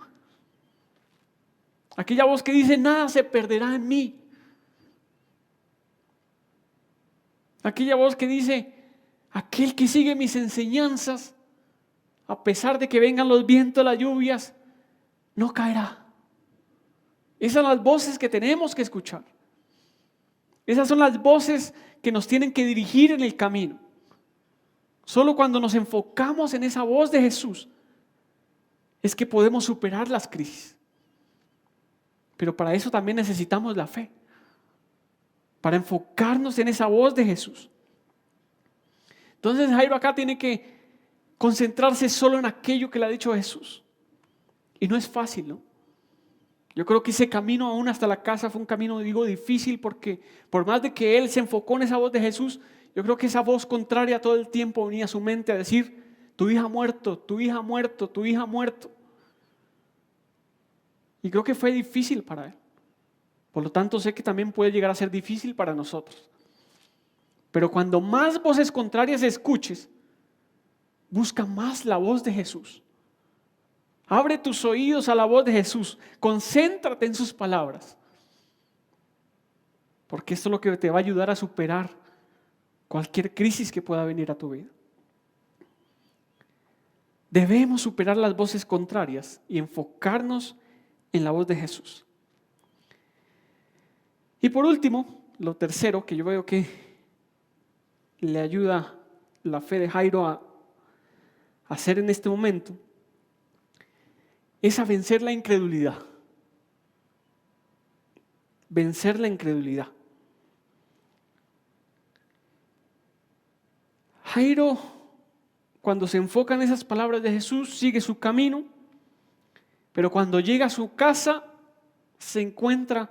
Aquella voz que dice, nada se perderá en mí. Aquella voz que dice, aquel que sigue mis enseñanzas, a pesar de que vengan los vientos, las lluvias, no caerá. Esas son las voces que tenemos que escuchar. Esas son las voces que nos tienen que dirigir en el camino. Solo cuando nos enfocamos en esa voz de Jesús es que podemos superar las crisis. Pero para eso también necesitamos la fe, para enfocarnos en esa voz de Jesús. Entonces Jairo acá tiene que concentrarse solo en aquello que le ha dicho Jesús. Y no es fácil, ¿no? Yo creo que ese camino aún hasta la casa fue un camino, digo, difícil, porque por más de que él se enfocó en esa voz de Jesús, yo creo que esa voz contraria todo el tiempo venía a su mente a decir: tu hija ha muerto, tu hija ha muerto, tu hija ha muerto. Y creo que fue difícil para él. Por lo tanto, sé que también puede llegar a ser difícil para nosotros. Pero cuando más voces contrarias escuches, busca más la voz de Jesús. Abre tus oídos a la voz de Jesús. Concéntrate en sus palabras. Porque esto es lo que te va a ayudar a superar cualquier crisis que pueda venir a tu vida. Debemos superar las voces contrarias y enfocarnos en la voz de Jesús. Y por último, lo tercero que yo veo que le ayuda la fe de Jairo a hacer en este momento es a vencer la incredulidad. Vencer la incredulidad. Jairo, cuando se enfoca en esas palabras de Jesús, sigue su camino, pero cuando llega a su casa se encuentra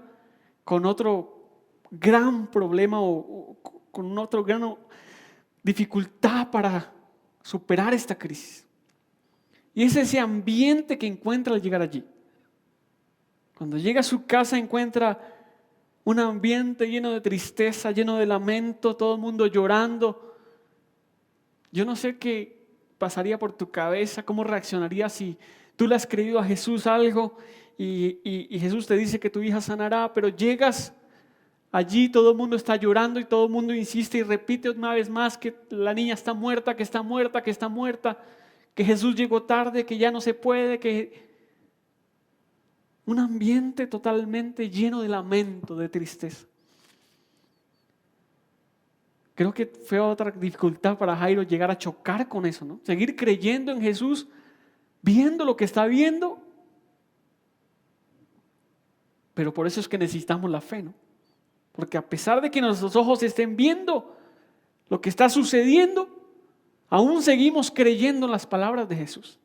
con otro gran problema o con otra gran dificultad para superar esta crisis. Y es ese ambiente que encuentra al llegar allí. Cuando llega a su casa encuentra un ambiente lleno de tristeza, lleno de lamento, todo el mundo llorando. Yo no sé qué pasaría por tu cabeza, cómo reaccionarías si tú le has creído a Jesús algo y Jesús te dice que tu hija sanará, pero llegas allí, todo el mundo está llorando y todo el mundo insiste y repite una vez más que la niña está muerta, que está muerta, que está muerta, que Jesús llegó tarde, que ya no se puede, que un ambiente totalmente lleno de lamento, de tristeza. Creo que fue otra dificultad para Jairo llegar a chocar con eso, ¿no? Seguir creyendo en Jesús, viendo lo que está viendo. Pero por eso es que necesitamos la fe, ¿no? Porque a pesar de que nuestros ojos estén viendo lo que está sucediendo, aún seguimos creyendo en las palabras de Jesús.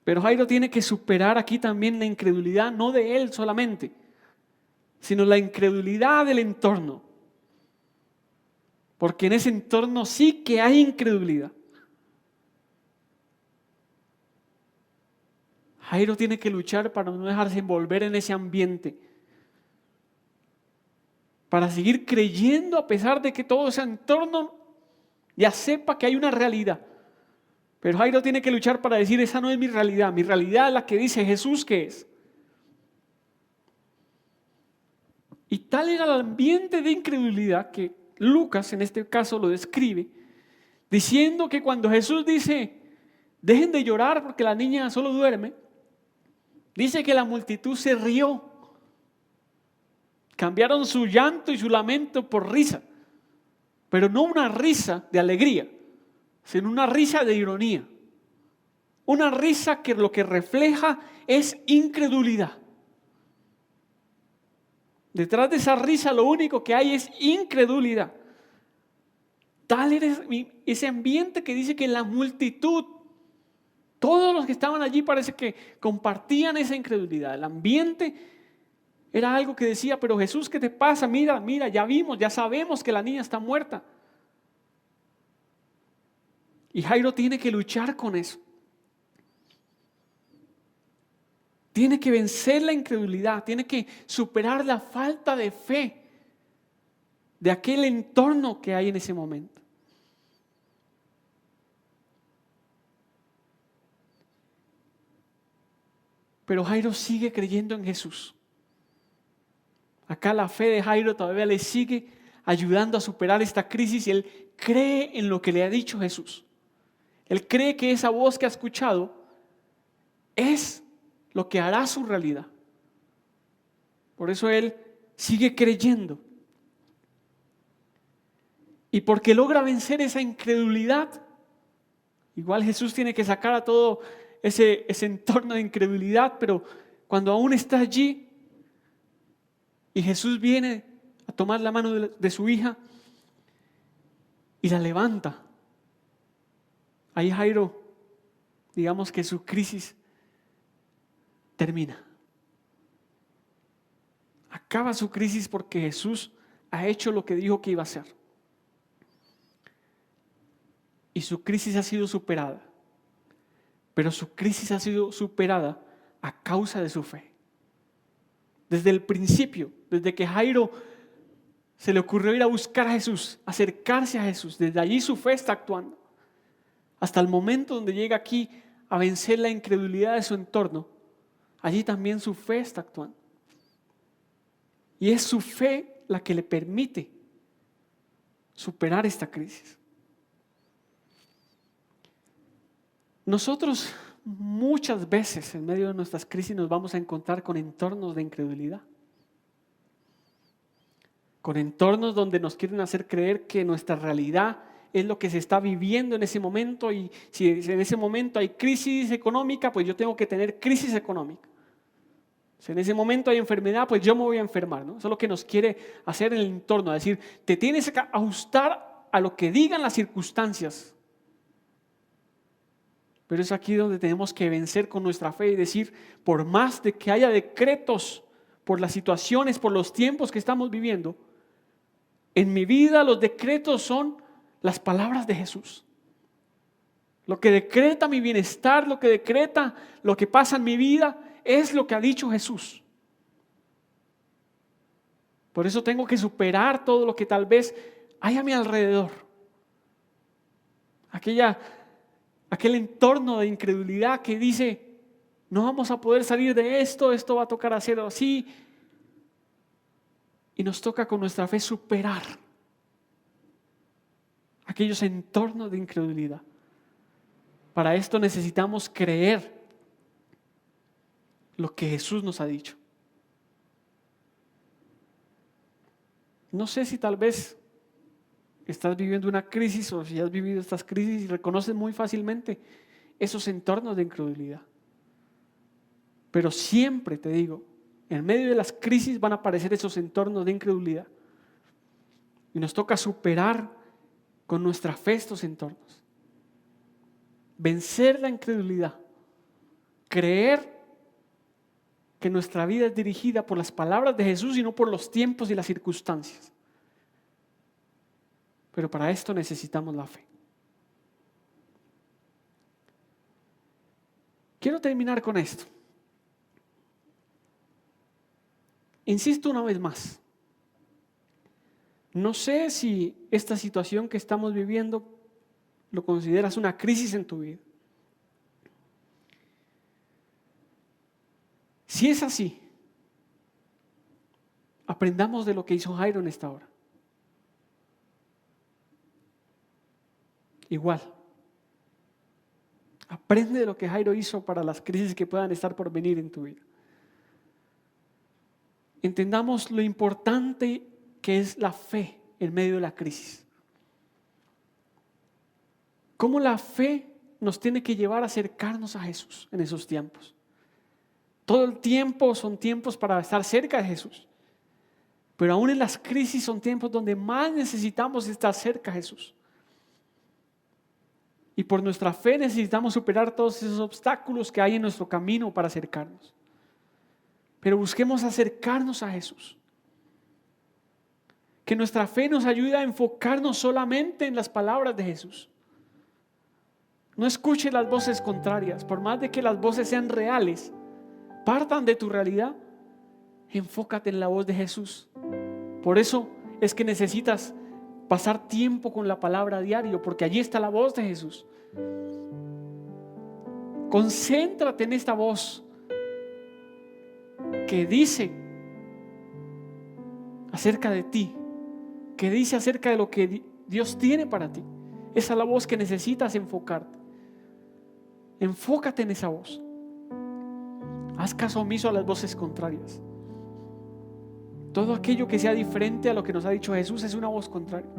Pero Jairo tiene que superar aquí también la incredulidad, no de él solamente, sino la incredulidad del entorno. Porque en ese entorno sí que hay incredulidad. Jairo tiene que luchar para no dejarse envolver en ese ambiente, para seguir creyendo a pesar de que todo ese entorno ya sepa que hay una realidad. Pero Jairo tiene que luchar para decir: esa no es mi realidad es la que dice Jesús que es. Y tal era el ambiente de incredulidad que Lucas en este caso lo describe, diciendo que cuando Jesús dice: dejen de llorar porque la niña solo duerme, dice que la multitud se rió. Cambiaron su llanto y su lamento por risa, pero no una risa de alegría, sino una risa de ironía. Una risa que lo que refleja es incredulidad. Detrás de esa risa lo único que hay es incredulidad. Tal era ese ambiente que dice que la multitud, todos los que estaban allí parece que compartían esa incredulidad. El ambiente era algo que decía: pero Jesús, ¿qué te pasa? Mira, ya vimos, ya sabemos que la niña está muerta. Y Jairo tiene que luchar con eso. Tiene que vencer la incredulidad, tiene que superar la falta de fe de aquel entorno que hay en ese momento. Pero Jairo sigue creyendo en Jesús. Acá la fe de Jairo todavía le sigue ayudando a superar esta crisis y él cree en lo que le ha dicho Jesús. Él cree que esa voz que ha escuchado es lo que hará su realidad. Por eso él sigue creyendo. Y porque logra vencer esa incredulidad, igual Jesús tiene que sacar a todo ese entorno de incredulidad, pero cuando aún está allí y Jesús viene a tomar la mano de su hija y la levanta, ahí Jairo, digamos que su crisis termina. Acaba su crisis porque Jesús ha hecho lo que dijo que iba a hacer. Y su crisis ha sido superada. Pero su crisis ha sido superada a causa de su fe. Desde el principio, desde que Jairo se le ocurrió ir a buscar a Jesús, acercarse a Jesús, desde allí su fe está actuando. Hasta el momento donde llega aquí a vencer la incredulidad de su entorno, allí también su fe está actuando. Y es su fe la que le permite superar esta crisis. Nosotros muchas veces en medio de nuestras crisis nos vamos a encontrar con entornos de incredulidad. Con entornos donde nos quieren hacer creer que nuestra realidad es lo que se está viviendo en ese momento, y si en ese momento hay crisis económica, pues yo tengo que tener crisis económica. Si en ese momento hay enfermedad, pues yo me voy a enfermar, ¿no? Eso es lo que nos quiere hacer el entorno, decir, te tienes que ajustar a lo que digan las circunstancias. Pero es aquí donde tenemos que vencer con nuestra fe y decir, por más de que haya decretos por las situaciones, por los tiempos que estamos viviendo, en mi vida los decretos son las palabras de Jesús. Lo que decreta mi bienestar, lo que decreta lo que pasa en mi vida, es lo que ha dicho Jesús. Por eso tengo que superar todo lo que tal vez hay a mi alrededor. Aquel entorno de incredulidad que dice, no vamos a poder salir de esto va a tocar hacerlo así. Y nos toca con nuestra fe superar aquellos entornos de incredulidad. Para esto necesitamos creer lo que Jesús nos ha dicho. No sé si tal vez estás viviendo una crisis o si has vivido estas crisis y reconoces muy fácilmente esos entornos de incredulidad. Pero siempre te digo, en medio de las crisis van a aparecer esos entornos de incredulidad. Y nos toca superar con nuestra fe estos entornos. Vencer la incredulidad. Creer que nuestra vida es dirigida por las palabras de Jesús y no por los tiempos y las circunstancias. Pero para esto necesitamos la fe. Quiero terminar con esto. Insisto una vez más. No sé si esta situación que estamos viviendo lo consideras una crisis en tu vida. Si es así, aprendamos de lo que hizo Jairo en esta hora. Igual, aprende de lo que Jairo hizo para las crisis que puedan estar por venir en tu vida. Entendamos lo importante que es la fe en medio de la crisis. Cómo la fe nos tiene que llevar a acercarnos a Jesús en esos tiempos. Todo el tiempo son tiempos para estar cerca de Jesús. Pero aún en las crisis son tiempos donde más necesitamos estar cerca de Jesús. Y por nuestra fe necesitamos superar todos esos obstáculos que hay en nuestro camino para acercarnos. Pero busquemos acercarnos a Jesús. Que nuestra fe nos ayude a enfocarnos solamente en las palabras de Jesús. No escuche las voces contrarias, por más de que las voces sean reales, partan de tu realidad, enfócate en la voz de Jesús. Por eso es que necesitas pasar tiempo con la palabra a diario, porque allí está la voz de Jesús. Concéntrate en esta voz que dice acerca de ti, que dice acerca de lo que Dios tiene para ti. Esa es la voz que necesitas enfocarte. Enfócate en esa voz. Haz caso omiso a las voces contrarias. Todo aquello que sea diferente a lo que nos ha dicho Jesús es una voz contraria.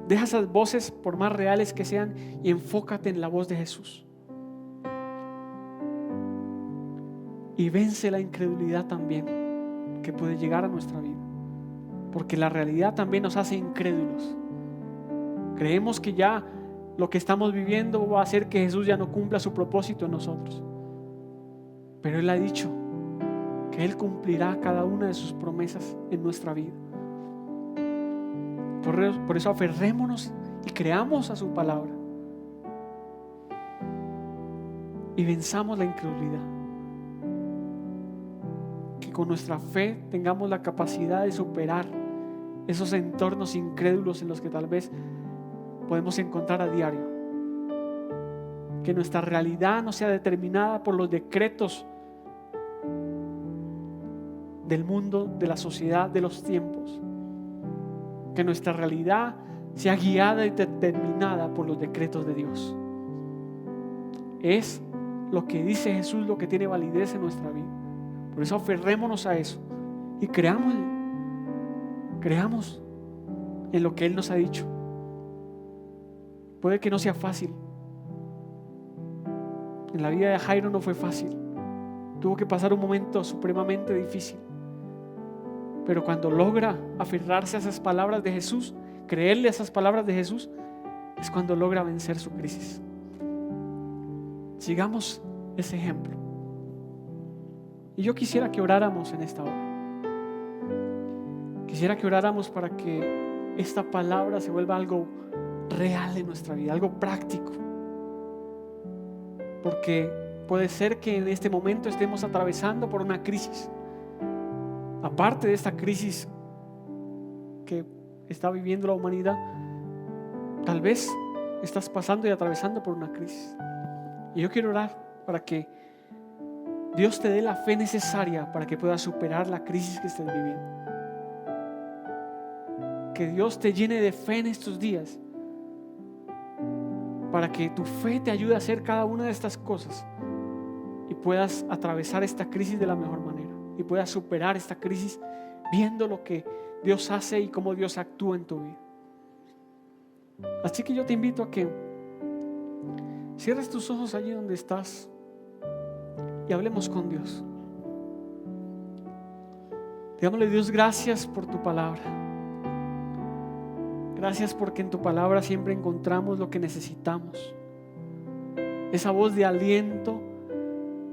Deja esas voces, por más reales que sean, y enfócate en la voz de Jesús. Y vence la incredulidad también que puede llegar a nuestra vida, porque la realidad también nos hace incrédulos. Creemos que ya lo que estamos viviendo va a hacer que Jesús ya no cumpla su propósito en nosotros, pero Él ha dicho que Él cumplirá cada una de sus promesas en nuestra vida. Por eso aferrémonos y creamos a su palabra y venzamos la incredulidad. Que con nuestra fe tengamos la capacidad de superar esos entornos incrédulos en los que tal vez podemos encontrar a diario. Que nuestra realidad no sea determinada por los decretos del mundo, de la sociedad, de los tiempos. Que nuestra realidad sea guiada y determinada por los decretos de Dios. Es lo que dice Jesús lo que tiene validez en nuestra vida. Por eso aferrémonos a eso y creamos en lo que Él nos ha dicho. Puede que no sea fácil. En la vida de Jairo no fue fácil. Tuvo que pasar un momento supremamente difícil. Pero cuando logra aferrarse a esas palabras de Jesús, creerle a esas palabras de Jesús, es cuando logra vencer su crisis. Sigamos ese ejemplo. Y yo quisiera que oráramos en esta hora. Quisiera que oráramos para que esta palabra se vuelva algo real en nuestra vida, algo práctico. Porque puede ser que en este momento estemos atravesando por una crisis. Aparte de esta crisis que está viviendo la humanidad, tal vez estás pasando y atravesando por una crisis. Y yo quiero orar para que Dios te dé la fe necesaria para que puedas superar la crisis que estés viviendo. Que Dios te llene de fe en estos días, para que tu fe te ayude a hacer cada una de estas cosas y puedas atravesar esta crisis de la mejor manera y puedas superar esta crisis viendo lo que Dios hace y cómo Dios actúa en tu vida. Así que yo te invito a que cierres tus ojos allí donde estás y hablemos con Dios. Digámosle: Dios, gracias por tu palabra. Gracias porque en tu palabra siempre encontramos lo que necesitamos. Esa voz de aliento,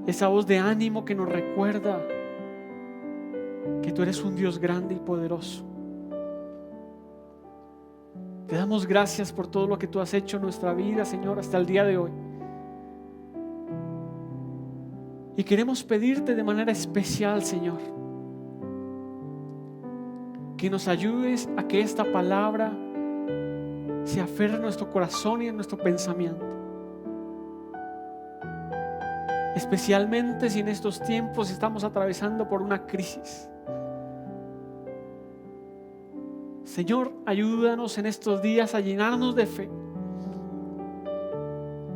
esa voz de ánimo que nos recuerda que tú eres un Dios grande y poderoso. Te damos gracias por todo lo que tú has hecho en nuestra vida, Señor, hasta el día de hoy. Y queremos pedirte de manera especial, Señor, que nos ayudes a que esta palabra se aferre en nuestro corazón y en nuestro pensamiento. Especialmente si en estos tiempos estamos atravesando por una crisis. Señor, ayúdanos en estos días a llenarnos de fe.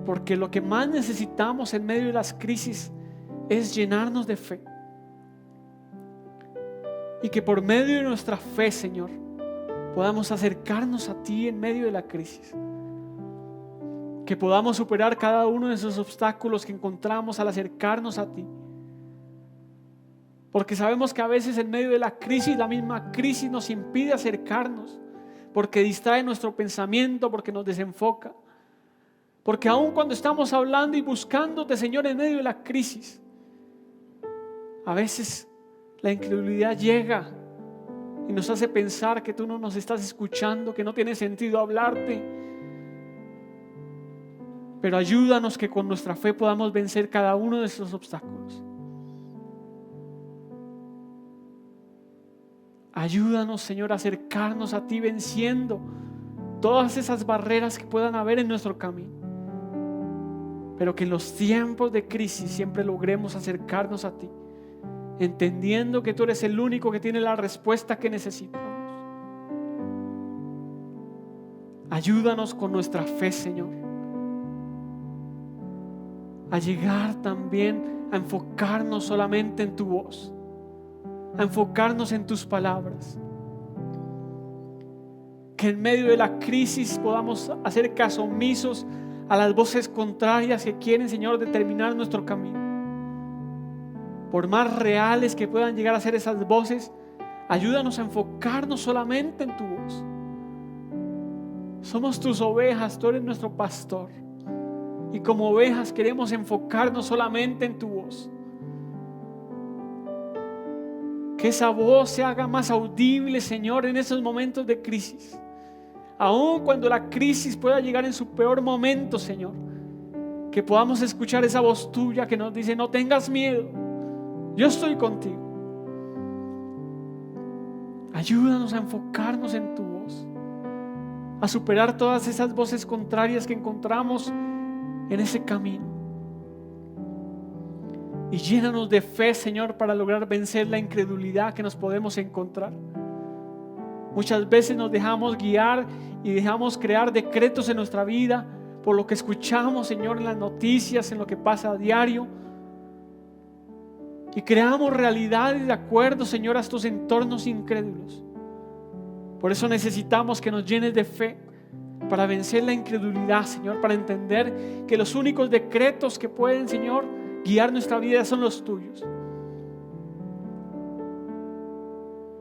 Porque lo que más necesitamos en medio de las crisis es llenarnos de fe. Y que por medio de nuestra fe, Señor, podamos acercarnos a ti en medio de la crisis. Que podamos superar cada uno de esos obstáculos que encontramos al acercarnos a ti. Porque sabemos que a veces en medio de la crisis, la misma crisis nos impide acercarnos. Porque distrae nuestro pensamiento, porque nos desenfoca. Porque aun cuando estamos hablando y buscándote, Señor, en medio de la crisis, a veces la incredulidad llega y nos hace pensar que tú no nos estás escuchando, que no tiene sentido hablarte. Pero ayúdanos que con nuestra fe podamos vencer cada uno de esos obstáculos. Ayúdanos, Señor, a acercarnos a ti venciendo todas esas barreras que puedan haber en nuestro camino. Pero que en los tiempos de crisis siempre logremos acercarnos a ti, entendiendo que tú eres el único que tiene la respuesta que necesitamos. Ayúdanos con nuestra fe, Señor, a llegar también a enfocarnos solamente en tu voz, a enfocarnos en tus palabras. Que en medio de la crisis podamos hacer caso omisos a las voces contrarias que quieren, Señor, determinar nuestro camino. Por más reales que puedan llegar a ser esas voces, ayúdanos a enfocarnos solamente en tu voz. Somos tus ovejas, tú eres nuestro pastor. Y como ovejas queremos enfocarnos solamente en tu voz. Que esa voz se haga más audible, Señor, en esos momentos de crisis. Aun cuando la crisis pueda llegar en su peor momento, Señor, que podamos escuchar esa voz tuya que nos dice: no tengas miedo, yo estoy contigo. Ayúdanos a enfocarnos en tu voz, a superar todas esas voces contrarias que encontramos en ese camino. Y llénanos de fe, Señor, para lograr vencer la incredulidad que nos podemos encontrar. Muchas veces nos dejamos guiar y dejamos crear decretos en nuestra vida por lo que escuchamos, Señor, en las noticias, en lo que pasa a diario. Y creamos realidades de acuerdo, Señor, a estos entornos incrédulos. Por eso necesitamos que nos llenes de fe para vencer la incredulidad, Señor, para entender que los únicos decretos que pueden, Señor, guiar nuestra vida son los tuyos.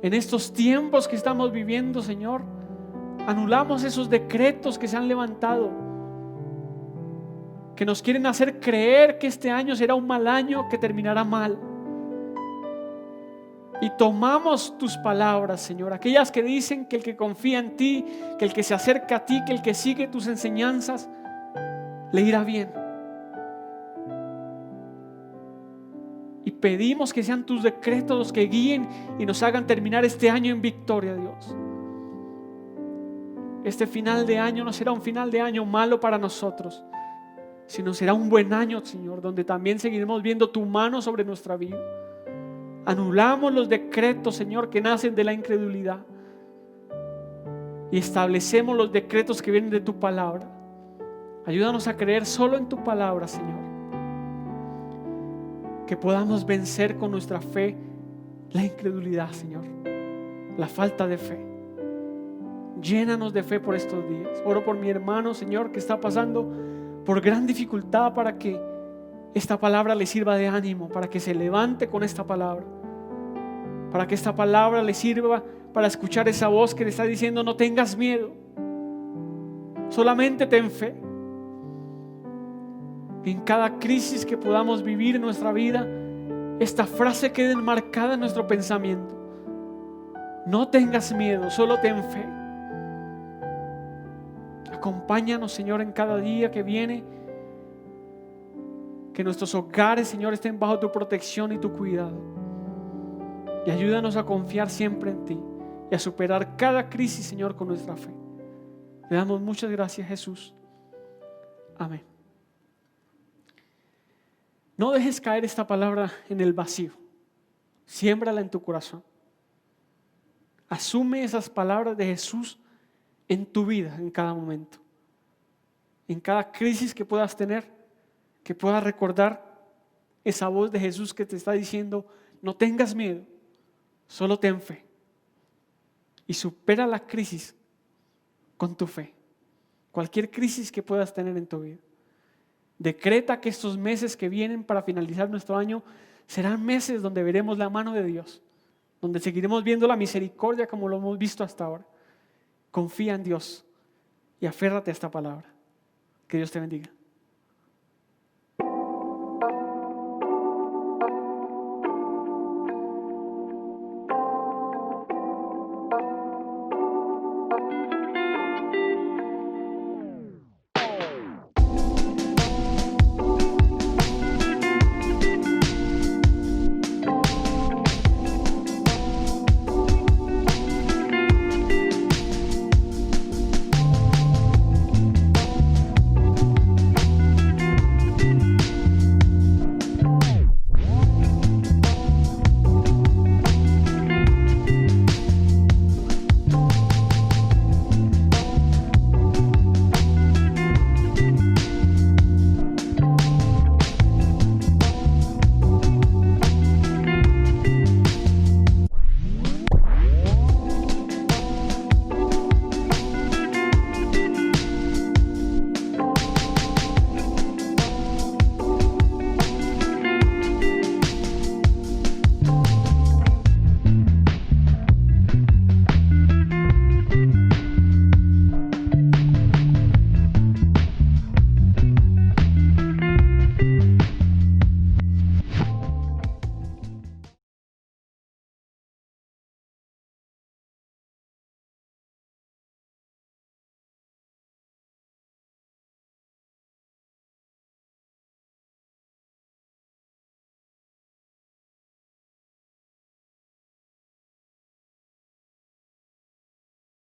En estos tiempos que estamos viviendo, Señor, anulamos esos decretos que se han levantado, que nos quieren hacer creer que este año será un mal año, que terminará mal. Y tomamos tus palabras, Señor, aquellas que dicen que el que confía en ti, que el que se acerca a ti, que el que sigue tus enseñanzas, le irá bien. Y pedimos que sean tus decretos los que guíen y nos hagan terminar este año en victoria, Dios. Este final de año no será un final de año malo para nosotros, sino será un buen año, Señor, donde también seguiremos viendo tu mano sobre nuestra vida. Anulamos los decretos, Señor, que nacen de la incredulidad y establecemos los decretos que vienen de tu palabra. Ayúdanos a creer solo en tu palabra, Señor. Que podamos vencer con nuestra fe la incredulidad, Señor, la falta de fe. Llénanos de fe por estos días. Oro por mi hermano, Señor, que está pasando por gran dificultad, para que esta palabra le sirva de ánimo, para que se levante con esta palabra, para que esta palabra le sirva para escuchar esa voz que le está diciendo: no tengas miedo, solamente ten fe. En cada crisis que podamos vivir en nuestra vida, esta frase quede enmarcada en nuestro pensamiento: no tengas miedo, solo ten fe. Acompáñanos, Señor, en cada día que viene. Que nuestros hogares, Señor, estén bajo tu protección y tu cuidado. Y ayúdanos a confiar siempre en ti y a superar cada crisis, Señor, con nuestra fe. Le damos muchas gracias, Jesús. Amén. No dejes caer esta palabra en el vacío. Siémbrala en tu corazón. Asume esas palabras de Jesús en tu vida, en cada momento. En cada crisis que puedas tener, que puedas recordar esa voz de Jesús que te está diciendo: no tengas miedo, solo ten fe. Y supera la crisis con tu fe. Cualquier crisis que puedas tener en tu vida. Decreta que estos meses que vienen para finalizar nuestro año serán meses donde veremos la mano de Dios, donde seguiremos viendo la misericordia como lo hemos visto hasta ahora. Confía en Dios y aférrate a esta palabra. Que Dios te bendiga.